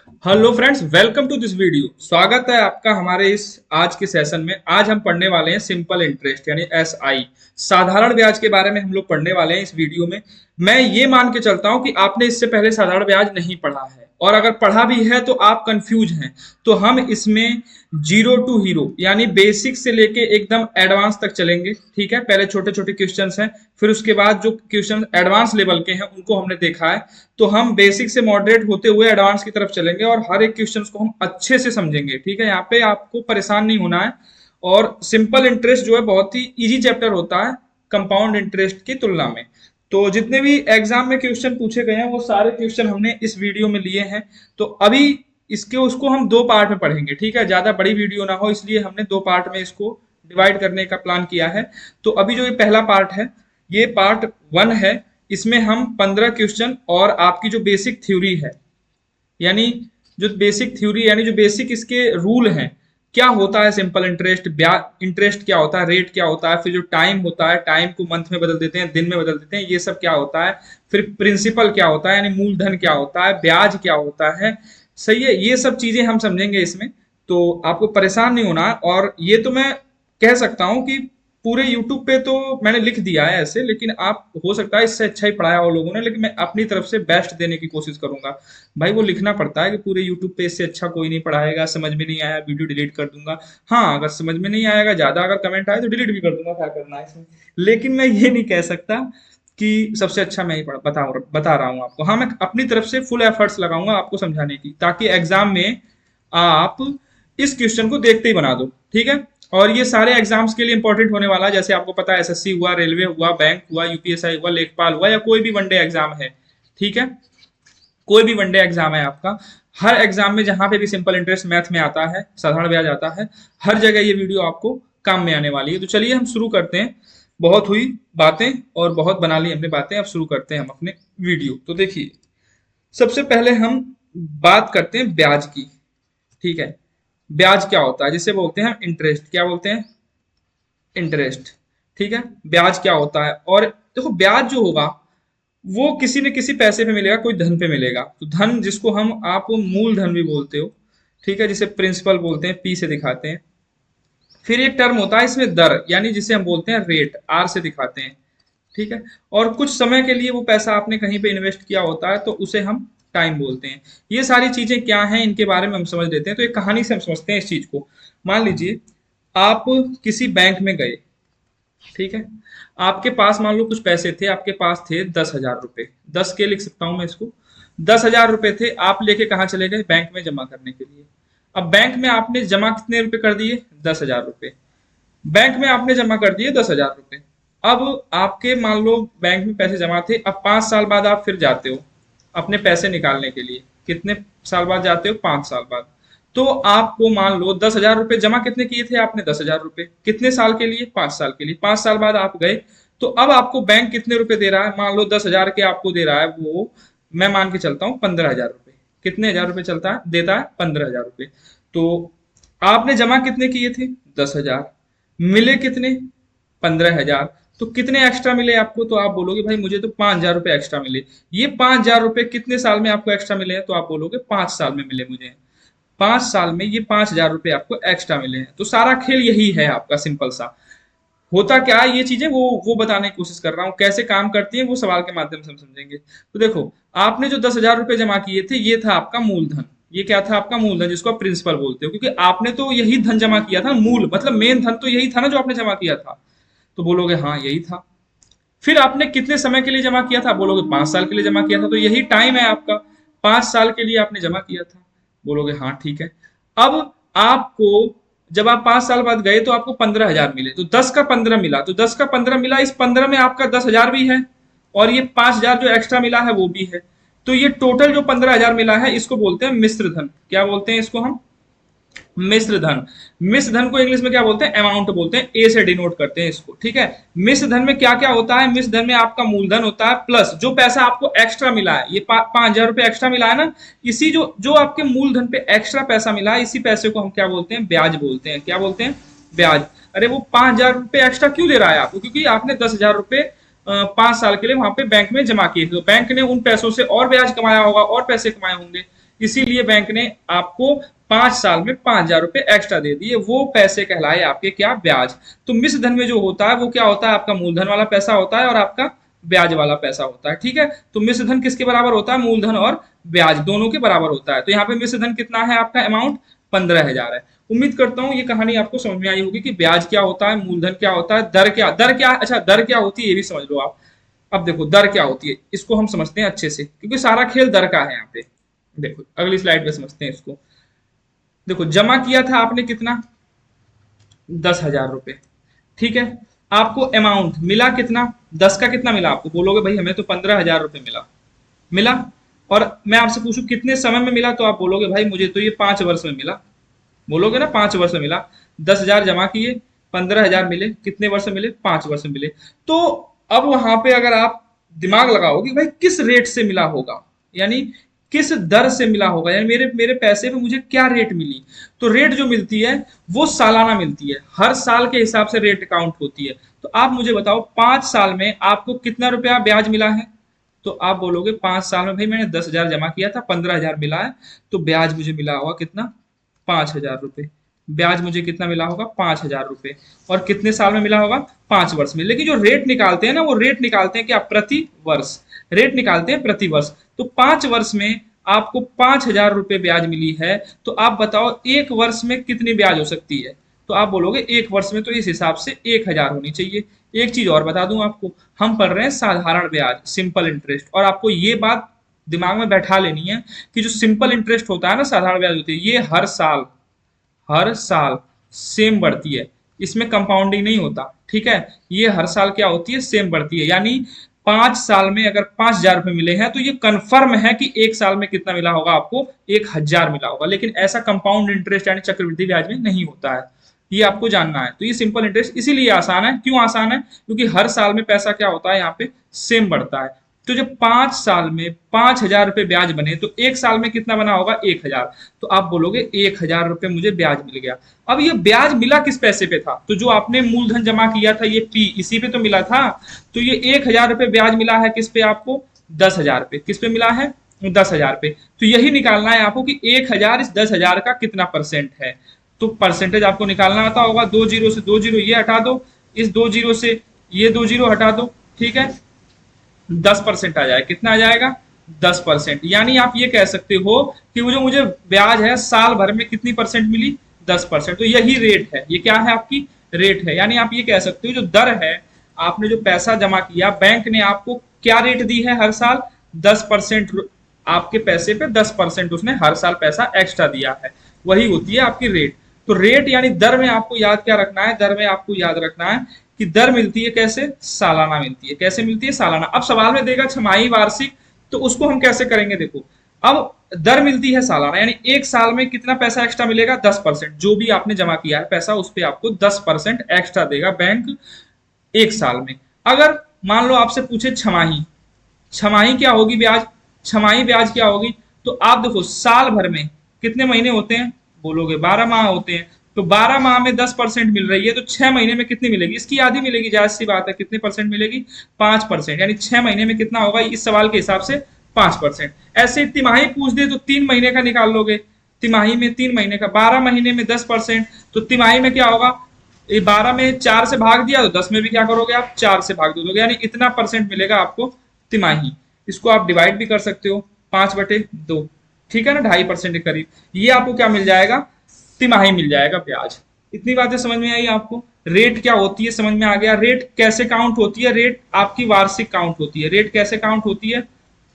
Hello friends, welcome to this video. स्वागत है आपका हमारे इस आज के सेशन में। आज हम पढ़ने वाले हैं सिंपल इंटरेस्ट यानी एसआई, साधारण ब्याज के बारे में हम लोग पढ़ने वाले हैं इस वीडियो में। मैं ये मान के चलता हूं कि आपने इससे पहले साधारण ब्याज नहीं पढ़ा है, और अगर पढ़ा भी है तो आप कंफ्यूज हैं। तो हम इसमें जीरो टू हीरो यानी बेसिक से लेके एकदम एडवांस तक चलेंगे। ठीक है, पहले छोटे छोटे क्वेश्चंस हैं, फिर उसके बाद जो क्वेश्चन एडवांस लेवल के हैं उनको हमने देखा है। तो हम बेसिक से मॉडरेट होते हुए एडवांस की तरफ चलेंगे और हर एक क्वेश्चन को हम अच्छे से समझेंगे। ठीक है, यहाँ पे आपको परेशान नहीं होना है। और सिंपल इंटरेस्ट जो है बहुत ही इजी चैप्टर होता है कंपाउंड इंटरेस्ट की तुलना में। तो जितने भी एग्जाम में क्वेश्चन पूछे गए हैं वो सारे क्वेश्चन हमने इस वीडियो में लिए हैं। तो अभी इसके उसको हम दो पार्ट में पढ़ेंगे। ठीक है, ज्यादा बड़ी वीडियो ना हो इसलिए हमने दो पार्ट में इसको डिवाइड करने का प्लान किया है। तो अभी जो ये पहला पार्ट है, ये पार्ट वन है। इसमें हम 15 क्वेश्चन और आपकी जो बेसिक थ्योरी है, यानी जो बेसिक थ्योरी यानी जो बेसिक इसके रूल हैं, क्या होता है सिंपल इंटरेस्ट, ब्याज इंटरेस्ट क्या होता है, रेट क्या होता है, फिर जो टाइम होता है, टाइम को मंथ में बदल देते हैं, दिन में बदल देते हैं, ये सब क्या होता है, फिर प्रिंसिपल क्या होता है यानी मूलधन क्या होता है, ब्याज क्या होता है। सही है, ये सब चीजें हम समझेंगे इसमें। तो आपको परेशान नहीं होना। और ये तो मैं कह सकता हूं कि पूरे यूट्यूब पे तो मैंने लिख दिया है ऐसे, लेकिन आप हो सकता है इससे अच्छा ही पढ़ाया हो लोगों ने, लेकिन मैं अपनी तरफ से बेस्ट देने की कोशिश करूंगा। भाई वो लिखना पड़ता है कि पूरे यूट्यूब पे इससे अच्छा कोई नहीं पढ़ाएगा, समझ में नहीं आया वीडियो डिलीट कर दूंगा। हाँ, अगर समझ में नहीं आएगा, ज्यादा अगर कमेंट आए तो डिलीट भी कर दूंगा, क्या करना है इसमें। लेकिन मैं ये नहीं कह सकता कि सबसे अच्छा मैं ही बता रहा हूँ आपको। हाँ, मैं अपनी तरफ से फुल एफर्ट्स लगाऊंगा आपको समझाने की, ताकि एग्जाम में आप इस क्वेश्चन को देखते ही बना दो। ठीक है, और ये सारे एग्जाम्स के लिए इंपॉर्टेंट होने वाला है। जैसे आपको पता है एसएससी हुआ, रेलवे हुआ, बैंक हुआ, यूपीएसआई हुआ, लेखपाल हुआ, या कोई भी वनडे एग्जाम है। ठीक है, कोई भी वनडे एग्जाम है आपका, हर एग्जाम में जहां पे भी सिंपल इंटरेस्ट मैथ में आता है, साधारण ब्याज आता है, हर जगह ये वीडियो आपको काम में आने वाली है। तो चलिए हम शुरू करते हैं। बहुत हुई बातें और बहुत बना ली हमने बातें, अब शुरू करते हैं हम अपने वीडियो। तो देखिए, सबसे पहले हम बात करते हैं ब्याज की। ठीक है, ब्याज क्या होता है, जिसे बोलते हैं हम इंटरेस्ट। क्या बोलते हैं? इंटरेस्ट। ठीक है, ब्याज क्या होता है। और देखो, ब्याज जो होगा वो किसी न किसी पैसे पे मिलेगा, कोई धन पे मिलेगा। तो धन जिसको हम आप मूल धन भी बोलते हो, ठीक है, जिसे प्रिंसिपल बोलते हैं, पी से दिखाते हैं। फिर एक टर्म होता है इसमें दर, यानी जिसे हम बोलते हैं रेट, आर से दिखाते हैं। ठीक है, और कुछ समय के लिए वो पैसा आपने कहीं पे इन्वेस्ट किया होता है तो उसे हम टाइम बोलते हैं। ये सारी चीजें क्या हैं इनके बारे में हम समझ लेते हैं। तो एक कहानी से हम समझते हैं इस चीज को। मान लीजिए आप किसी बैंक में गए। ठीक है, आपके पास मान लो कुछ पैसे थे, आपके पास थे 10,000 रुपए, 10 के लिख सकता हूं मैं इसको। 10,000 रुपए थे, आप लेके कहाँ चले गए? बैंक में जमा करने के लिए। अब बैंक में आपने जमा कितने रुपए कर दिए? 10,000 रुपए। बैंक में आपने जमा कर दिए 10,000 रुपए। अब आपके मान लो बैंक में पैसे जमा थे, अब 5 साल बाद आप फिर जाते हो अपने पैसे निकालने के लिए। कितने साल बाद जाते हो? 5 साल बाद। तो आपको मान लो 10,000 रुपए जमा कितने किए थे आपने? 10,000 रुपए। कितने साल के लिए? 5 साल के लिए। 5 साल बाद आप गए, तो अब आपको बैंक कितने रुपए दे रहा है? मान लो 10,000 के आपको दे रहा है वो, मैं मान के चलता हूँ 15,000 रुपए। कितने हजार रुपए चलता है देता है? 15,000 रुपए। तो आपने जमा कितने किए थे? 10,000। मिले कितने? 15,000। तो कितने एक्स्ट्रा मिले आपको? तो आप बोलोगे भाई मुझे तो 5,000 रुपए एक्स्ट्रा मिले। ये 5,000 रुपए कितने साल में आपको एक्स्ट्रा मिले हैं? तो आप बोलोगे 5 साल में मिले मुझे। 5 साल में ये 5,000 रुपए आपको एक्स्ट्रा मिले हैं। तो सारा खेल यही है आपका, सिंपल सा। होता क्या है, ये चीजें वो बताने की कोशिश कर रहा हूँ, कैसे काम करती है वो सवाल के माध्यम से हम समझेंगे। तो देखो, आपने जो 10,000 रुपए जमा किए थे, ये था आपका मूलधन। ये क्या था? आपका मूलधन, जिसको आप प्रिंसिपल बोलते हो, क्योंकि आपने तो यही धन जमा किया था। मूल मतलब मेन धन तो यही था ना जो आपने जमा किया था। तो बोलोगे हाँ यही था। फिर आपने कितने समय के लिए जमा किया था? बोलोगे 5 साल के लिए जमा किया था। तो यही टाइम है आपका, 5 साल के लिए आपने जमा किया था। बोलोगे हाँ ठीक है। अब आपको जब आप 5 साल बाद गए तो आपको 15,000 मिले, तो 10 का 15 मिला, तो 10 का 15 मिला, इस 15 में आपका 10,000 भी है और ये 5,000 जो एक्स्ट्रा मिला है वो भी है। तो ये टोटल जो 15,000 मिला है इसको बोलते हैं मिश्र धन। क्या बोलते हैं इसको हम? मिश्र धन। मिश्र धन को इंग्लिश में क्या बोलते हैं? अमाउंट बोलते हैं, ए से डिनोट करते हैं इसको। ठीक है, मिश्र धन में क्या क्या होता है? मिश्र धन में आपका मूलधन होता है प्लस जो पैसा आपको एक्स्ट्रा मिला है, ये 5,000 रुपए एक्स्ट्रा मिला है ना, इसी जो जो आपके मूलधन पे एक्स्ट्रा पैसा मिला है, इसी पैसे को हम क्या बोलते हैं? ब्याज बोलते हैं। क्या बोलते हैं? ब्याज। अरे वो 5,000 रुपए एक्स्ट्रा क्यों दे रहा है आपको? क्योंकि आपने 10,000 रुपए 5 साल के लिए वहां पे बैंक में जमा किए थे, तो बैंक ने उन पैसों से और ब्याज कमाया होगा और पैसे कमाए होंगे, इसीलिए बैंक ने आपको 5 साल में 5,000 रुपए एक्स्ट्रा दे दिए। वो पैसे कहलाए आपके क्या, ब्याज। तो मिश्र धन में जो होता है वो क्या होता है, आपका मूलधन वाला पैसा होता है और आपका ब्याज वाला पैसा होता है। ठीक है, तो मिश्र धन किसके बराबर होता है, मूलधन और ब्याज दोनों के बराबर होता है। तो यहाँ पे मिश्र धन कितना है आपका, अमाउंट 15,000 है। उम्मीद करता हूँ ये कहानी आपको समझ में आई होगी कि ब्याज क्या होता है, मूलधन क्या होता है, दर क्या, अच्छा दर क्या होती है ये भी समझ लो आप। अब देखो दर क्या होती है, इसको हम समझते हैं अच्छे से, क्योंकि सारा खेल दर का है यहाँ पे। देखो अगली स्लाइड पे समझते हैं इसको। देखो जमा किया था आपने कितना, 10,000 रुपए। ठीक है, आपको अमाउंट मिला कितना, 10 का कितना मिला आपको, बोलोगे भाई हमें तो 15,000 रुपए मिला। मिला, और मैं आपसे पूछूं कितने समय में मिला, तो आप बोलोगे भाई मुझे तो ये 5 वर्ष में मिला। बोलोगे ना 5 वर्ष में मिला। 10,000 जमा किए, 15,000 मिले, कितने वर्ष में मिले, 5 वर्ष में मिले। तो अब वहां पे अगर आप दिमाग लगाओ कि भाई किस रेट से मिला होगा, यानी किस दर से मिला होगा, यानी मेरे मेरे पैसे पे मुझे क्या रेट मिली। तो रेट जो मिलती है वो सालाना मिलती है, हर साल के हिसाब से रेट काउंट होती है। तो आप मुझे बताओ 5 साल में आपको कितना रुपया ब्याज मिला है। तो आप बोलोगे 5 साल में भाई मैंने 10,000 जमा किया था, 15,000 मिला है, तो ब्याज मुझे मिला होगा कितना, 5,000 रुपए। ब्याज मुझे कितना मिला होगा, 5,000 रुपए। और कितने साल में मिला होगा, 5 वर्ष में। लेकिन जो रेट निकालते हैं ना, वो रेट निकालते हैं क्या, प्रति वर्ष। रेट निकालते हैं प्रति वर्ष। तो 5 वर्ष में आपको 5,000 रुपए ब्याज मिली है। तो आप बताओ 1 वर्ष में कितनी ब्याज हो सकती है। तो आप बोलोगे 1 वर्ष में तो इस हिसाब से 1,000 होनी चाहिए। एक चीज और बता दूं आपको, हम पढ़ रहे हैं साधारण ब्याज, सिंपल इंटरेस्ट, और आपको ये बात दिमाग में बैठा लेनी है कि जो सिंपल इंटरेस्ट होता है ना, साधारण ब्याज होती है, ये हर साल सेम बढ़ती है। इसमें कंपाउंडिंग नहीं होता। ठीक है, ये हर साल क्या होती है, सेम बढ़ती है। यानी 5 साल में अगर 5,000 रुपए मिले हैं तो ये कंफर्म है कि 1 साल में कितना मिला होगा आपको, 1,000 मिला होगा। लेकिन ऐसा कंपाउंड इंटरेस्ट यानी चक्रवृद्धि ब्याज में नहीं होता है, ये आपको जानना है। तो ये सिंपल इंटरेस्ट इसीलिए आसान है। क्यों आसान है, क्योंकि हर साल में पैसा क्या होता है, यहाँ पे सेम बढ़ता है। तो जब 5 साल में 5,000 रुपए ब्याज बने तो 1 साल में कितना बना होगा, 1,000। तो आप बोलोगे 1,000 रुपए मुझे ब्याज मिल गया। अब ये ब्याज मिला किस पैसे पे था, तो जो आपने मूलधन जमा किया था ये पी, इसी पे तो मिला था। तो ये 1,000 रुपए ब्याज मिला है किस पे आपको, 10,000 पे। किस पे मिला है, 10,000 पे। तो यही निकालना है आपको कि 1,000 इस 10,000 का कितना परसेंट है। तो परसेंटेज आपको निकालना आता होगा, 2 जीरो से 2 जीरो ये हटा दो, इस 2 जीरो से ये 2 जीरो हटा दो। ठीक है, 10% आ जाएगा। कितना आ जाएगा, 10%। यानी आप ये कह सकते हो कि वो जो मुझे ब्याज है साल भर में कितनी परसेंट मिली, 10%। तो यही रेट है, ये क्या है आपकी रेट है। यानी आप ये कह सकते हो जो दर है, आपने जो पैसा जमा किया, बैंक ने आपको क्या रेट दी है हर साल, 10%। आपके पैसे पे 10% उसने हर साल पैसा एक्स्ट्रा दिया है, वही होती है आपकी रेट। तो रेट यानी दर में आपको याद क्या रखना है, दर में आपको याद रखना है कि दर मिलती है कैसे, सालाना मिलती है। कैसे मिलती है, सालाना। अब सवाल में देगा छमाही, वार्षिक, तो उसको हम कैसे करेंगे, देखो अब दर मिलती है सालाना, यानी 1 साल में कितना पैसा एक्स्ट्रा मिलेगा, 10%। जो भी आपने जमा किया है पैसा उस पर आपको 10% एक्स्ट्रा देगा बैंक 1 साल में। अगर मान लो आपसे पूछे छमाही, छमाही क्या होगी ब्याज, छमाही ब्याज क्या होगी, तो आप देखो साल भर में कितने महीने होते हैं, बोलोगे 12 माह होते हैं। तो 12 माह में 10% मिल रही है, तो 6 महीने में कितनी मिलेगी, इसकी आधी मिलेगी, जायज सी बात है। कितने परसेंट मिलेगी, 5%। यानी 6 महीने में कितना होगा, इस सवाल के हिसाब से 5%। ऐसे तिमाही पूछ दे तो 3 महीने का निकाल लोगे, तिमाही में 3 महीने का, 12 महीने में 10%। तो तिमाही में क्या होगा, ये 12 में 4 से भाग दिया तो 10 में भी क्या करोगे आप, 4 से भाग दोगे, यानी इतना परसेंट मिलेगा आपको तिमाही। इसको आप डिवाइड भी कर सकते हो, 5/2। ठीक है ना, 2.5% के करीब ये आपको क्या मिल जाएगा, तिमाही मिल जाएगा ब्याज। इतनी बातें समझ में आई आपको। रेट क्या होती है समझ में आ गया। रेट कैसे काउंट होती है, रेट आपकी वार्षिक काउंट होती है। रेट कैसे काउंट होती है,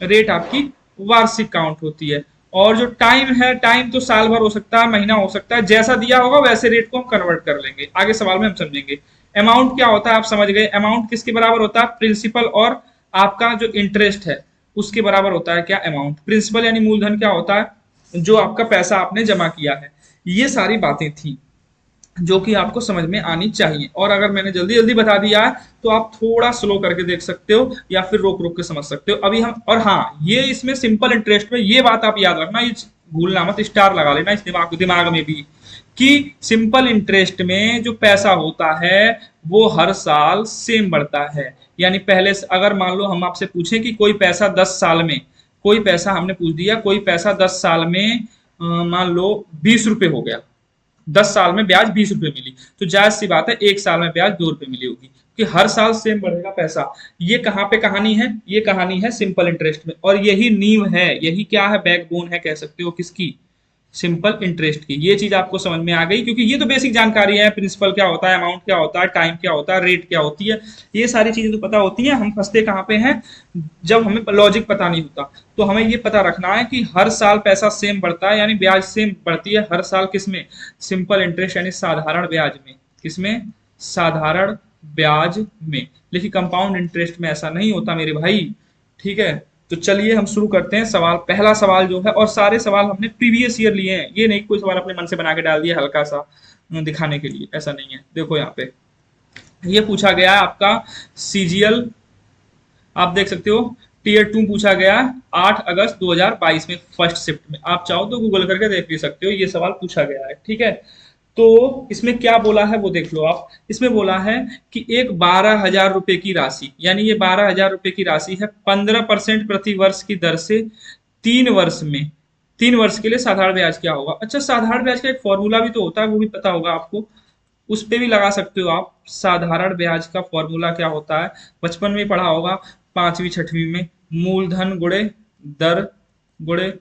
रेट आपकी वार्षिक काउंट होती है। और जो टाइम है, टाइम तो साल भर हो सकता है, महीना हो सकता है, जैसा दिया होगा वैसे रेट को हम कन्वर्ट कर लेंगे, आगे सवाल में हम समझेंगे। अमाउंट क्या होता है आप समझ गए, अमाउंट किसके बराबर होता है, प्रिंसिपल और आपका जो इंटरेस्ट है उसके बराबर होता है क्या, अमाउंट। प्रिंसिपल यानी मूलधन क्या होता है, जो आपका पैसा आपने जमा किया है। ये सारी बातें थी जो कि आपको समझ में आनी चाहिए। और अगर मैंने जल्दी जल्दी बता दिया है तो आप थोड़ा स्लो करके देख सकते हो या फिर रोक रोक के समझ सकते हो। अभी हम, और हाँ ये इसमें सिंपल इंटरेस्ट में ये बात आप याद रखना, ये भूलना मत, स्टार लगा लेना इस दिमाग में भी, कि सिंपल इंटरेस्ट में जो पैसा होता है वो हर साल सेम बढ़ता है। यानी पहले अगर मान लो हम आपसे पूछें कि कोई पैसा 10 साल में, कोई पैसा हमने पूछ दिया, कोई पैसा 10 साल में मान लो 20 रुपए हो गया, 10 साल में ब्याज 20 रुपए मिली, तो जायज सी बात है 1 साल में ब्याज 2 रुपए मिली होगी कि हर साल सेम बढ़ेगा पैसा। ये कहाँ पे कहानी है? ये कहानी है सिंपल इंटरेस्ट में, और यही नींव है, यही क्या है, बैकबोन है कह सकते हो किसकी, सिंपल इंटरेस्ट की। ये चीज आपको समझ में आ गई, क्योंकि ये तो बेसिक जानकारी है, प्रिंसिपल क्या होता है, अमाउंट क्या होता है, टाइम क्या होता है, रेट क्या होती है, ये सारी चीजें तो पता होती हैं। हम फंसते कहाँ पे हैं, जब हमें लॉजिक पता नहीं होता। तो हमें ये पता रखना है कि हर साल पैसा सेम बढ़ता है, यानी ब्याज सेम बढ़ती है हर साल, किसमें, सिंपल इंटरेस्ट यानी साधारण ब्याज में। किसमें? साधारण ब्याज में। लेकिन कंपाउंड इंटरेस्ट में ऐसा नहीं होता मेरे भाई, ठीक है। तो चलिए हम शुरू करते हैं सवाल। पहला सवाल जो है, और सारे सवाल हमने प्रीवियस ईयर लिए हैं, ये नहीं कोई सवाल अपने मन से बना के डाल दिया हल्का सा दिखाने के लिए, ऐसा नहीं है। देखो यहाँ पे ये पूछा गया है आपका सीजीएल, आप देख सकते हो टीयर 2 पूछा गया है 8 अगस्त 2022 में फर्स्ट शिफ्ट में। आप चाहो तो गूगल करके देख भी सकते हो, ये सवाल पूछा गया है, ठीक है। तो इसमें क्या बोला है वो देख लो आप। इसमें बोला है कि एक 12,000 रुपए की राशि, यानी ये 12,000 रुपए की राशि है, 15% प्रति वर्ष की दर से 3 वर्ष में, 3 वर्ष के लिए साधारण ब्याज क्या होगा। अच्छा, साधारण ब्याज का एक फॉर्मूला भी तो होता है, वो भी पता होगा आपको, उस पे भी लगा सकते हो आप। साधारण ब्याज का फॉर्मूला क्या होता है, बचपन में पढ़ा होगा, 5वीं 6वीं में, मूलधन गुणे दर गुणे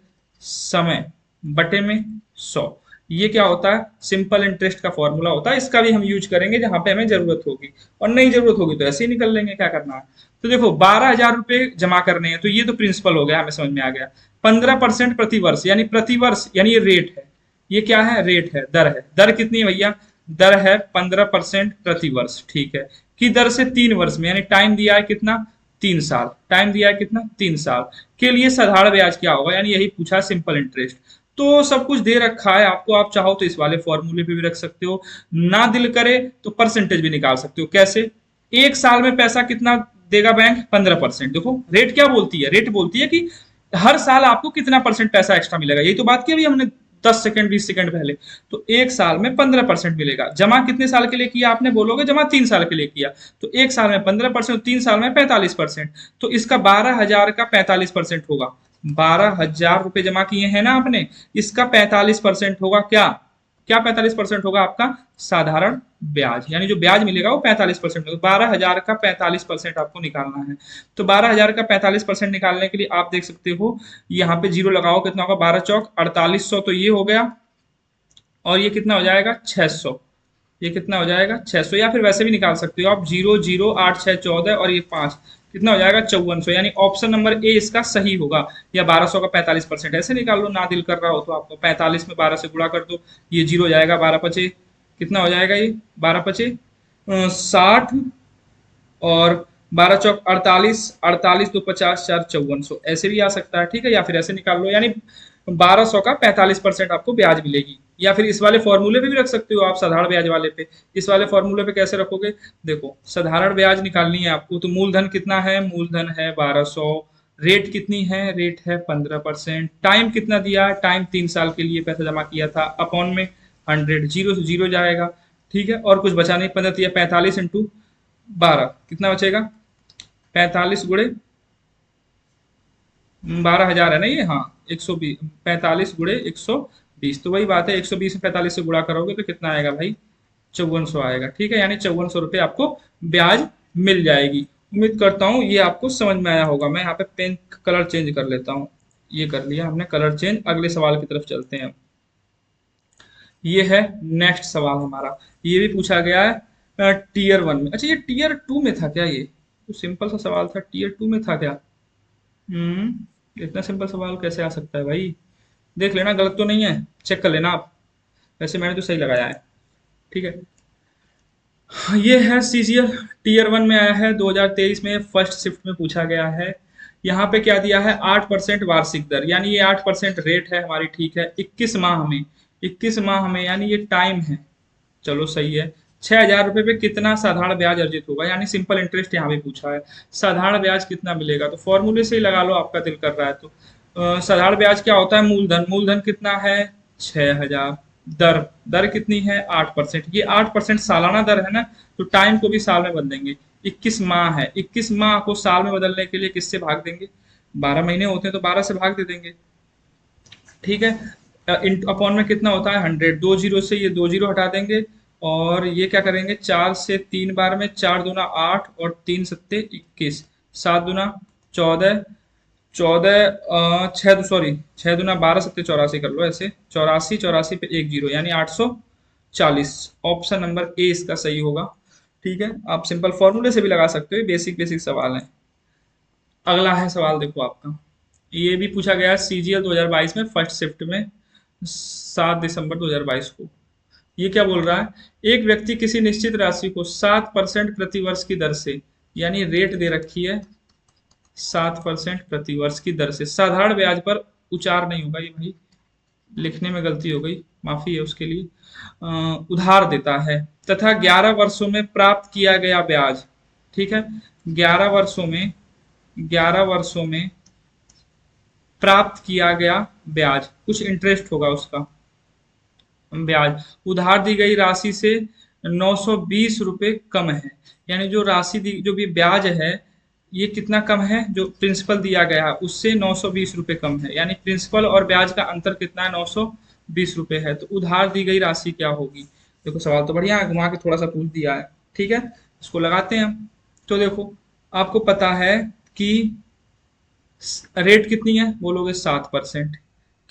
समय बटे में 100। ये क्या होता है, सिंपल इंटरेस्ट का फॉर्मूला होता है। इसका भी हम यूज करेंगे जहां पे हमें जरूरत होगी, और नहीं जरूरत होगी तो ऐसे ही निकल लेंगे, क्या करना है। तो देखो 12,000 रुपए जमा करने हैं, तो ये तो प्रिंसिपल हो गया, हमें समझ में आ गया। 15% प्रति वर्ष, यानी प्रति वर्ष, यानी ये रेट है, ये क्या है, रेट है, दर है। दर कितनी है भैया, दर है 15% प्रति वर्ष, ठीक है, की दर से 3 वर्ष में, यानी टाइम दिया है कितना, 3 साल, टाइम दिया है कितना, 3 साल के लिए साधारण ब्याज क्या होगा, यानी यही पूछा सिंपल इंटरेस्ट। तो सब कुछ दे रखा है आपको, आप चाहो तो इस वाले फॉर्मूले पे भी रख सकते हो, ना दिल करे तो परसेंटेज भी निकाल सकते हो। कैसे? 1 साल में पैसा कितना देगा बैंक, 15%। देखो रेट क्या बोलती है, रेट बोलती है कि हर साल आपको कितना परसेंट पैसा एक्स्ट्रा मिलेगा, यही तो बात की अभी हमने 10 सेकंड 20 सेकंड पहले। तो 1 साल में 15% मिलेगा। जमा कितने साल के लिए किया आपने, बोलोगे जमा 3 साल के लिए किया, तो 1 साल में 15%, 3 साल में 45%, तो इसका 12,000 का 45% होगा। 12,000 रुपए जमा किए हैं ना आपने, इसका 45% होगा क्या, क्या 45% होगा आपका, साधारण ब्याज, यानी जो ब्याज मिलेगा वो 45% होगा। 12,000 का 45% आपको निकालना है। तो 12,000 का 45% निकालने के लिए आप देख सकते हो, यहाँ पे जीरो लगाओ, कितना होगा, 12 चौक 4800, तो ये हो गया, और ये कितना हो जाएगा, 600। ये कितना हो जाएगा, 600, या फिर वैसे भी निकाल सकते हो आप, 0 0 8 6 14 और ये 5, कितना हो जाएगा, 5400। यानी ऑप्शन नंबर ए इसका सही होगा, या 1200 का 45%, ऐसे निकाल लो, ना दिल कर रहा हो तो आपको 45 में 12 से गुणा कर दो, ये जीरो जाएगा, 12 पचे कितना हो जाएगा, ये 12 पचे 60, और 12 चौक 48, 48 तो 50 4 5400, ऐसे भी आ सकता है, ठीक है। या फिर ऐसे निकाल लो, यानी 1200 का 45% आपको ब्याज मिलेगी। या फिर इस वाले फॉर्मूले पे भी रख सकते हो आप, साधारण ब्याज वाले पे। इस वाले फॉर्मूले पे कैसे रखोगे, देखो साधारण ब्याज निकालनी है आपको, तो मूलधन कितना है, मूलधन है 1200, रेट कितनी है, रेट है 15%, टाइम कितना दिया है, टाइम 3 साल के लिए पैसा जमा किया था, अपॉन में 100, जीरो से जीरो जाएगा, ठीक है, और कुछ बचा नहीं, 15 45 इंटू 12 कितना बचेगा, 45 गुणे 12,000 है ना ये, हाँ 120, 45 गुणे 120, तो वही बात है, 120 में 45 से गुणा करोगे तो कितना आएगा भाई, 5400 आएगा, ठीक है। यानी 5400 रुपये आपको ब्याज मिल जाएगी। उम्मीद करता हूँ ये आपको समझ में आया होगा। मैं यहाँ पे पेन कलर चेंज कर लेता हूँ, ये कर लिया हमने कलर चेंज। अगले सवाल की तरफ चलते हैं। ये है नेक्स्ट सवाल हमारा, ये भी पूछा गया है टीयर 1 में। अच्छा, ये टीयर 2 में था क्या, ये तो सिंपल सा सवाल था, टीयर 2 में था क्या, इतना सिंपल सवाल कैसे आ सकता है भाई, देख लेना गलत तो नहीं है, चेक कर लेना आप, वैसे मैंने तो सही लगाया है, ठीक है। ये है सीजीएल, टीयर 1 में आया है 2023 में, फर्स्ट शिफ्ट में पूछा गया है। यहाँ पे क्या दिया है, 8% वार्षिक दर, यानी ये 8% रेट है हमारी, ठीक है। 21 माह में, 21 माह में, यानी ये टाइम है, चलो सही है। 6,000 रुपये पे कितना साधारण ब्याज अर्जित होगा, यानी सिंपल इंटरेस्ट यहाँ भी पूछा है, साधारण ब्याज कितना मिलेगा, तो फॉर्मूले से ही लगा लो, आपका दिल कर रहा है तो। साधारण ब्याज क्या होता है, मूलधन, मूलधन कितना है 6,000, दर, दर कितनी है 8%, ये 8% सालाना दर है ना, तो टाइम को भी साल में बदल देंगे। 21 माह है, 21 माह को साल में बदलने के लिए किससे भाग देंगे, 12 महीने होते हैं तो 12 से भाग दे देंगे। ठीक है। अपॉन में कितना होता है 100, 2 जीरो से ये 2 जीरो हटा देंगे और ये क्या करेंगे 4 से 3 बार में, 4 दूना 8 और 3 सत्ते 21, 7 दूना 14, 14 छः, सॉरी 6 दूना 12 सत्ते 84 कर लो ऐसे, 84, 84 पे 1 जीरो यानी 840। ऑप्शन नंबर ए इसका सही होगा। ठीक है, आप सिंपल फॉर्मूले से भी लगा सकते हो, बेसिक बेसिक सवाल है। अगला है सवाल देखो आपका, ये भी पूछा गया सीजीएल 2022 में फर्स्ट शिफ्ट में 7 दिसंबर 2022 को। ये क्या बोल रहा है, एक व्यक्ति किसी निश्चित राशि को 7% प्रति वर्ष की दर से, यानी रेट दे रखी है 7% प्रति वर्ष की दर से, साधारण ब्याज पर, उच्चार नहीं होगा ये भाई, लिखने में गलती हो गई, माफी है उसके लिए, उधार देता है तथा 11 वर्षों में प्राप्त किया गया ब्याज। ठीक है, 11 वर्षों में, 11 वर्षों में प्राप्त किया गया ब्याज, कुछ इंटरेस्ट होगा उसका ब्याज, उधार दी गई राशि से 920 रुपये कम है। यानी जो राशि दी, जो भी ब्याज है ये कितना कम है, जो प्रिंसिपल दिया गया है उससे 920 रुपये कम है, यानी प्रिंसिपल और ब्याज का अंतर कितना है 920 रुपये है। तो उधार दी गई राशि क्या होगी। देखो सवाल तो बढ़िया है, घुमा के थोड़ा सा पूछ दिया है। ठीक है, इसको लगाते हैं हम। तो देखो आपको पता है कि रेट कितनी है, बोलोगे 7%।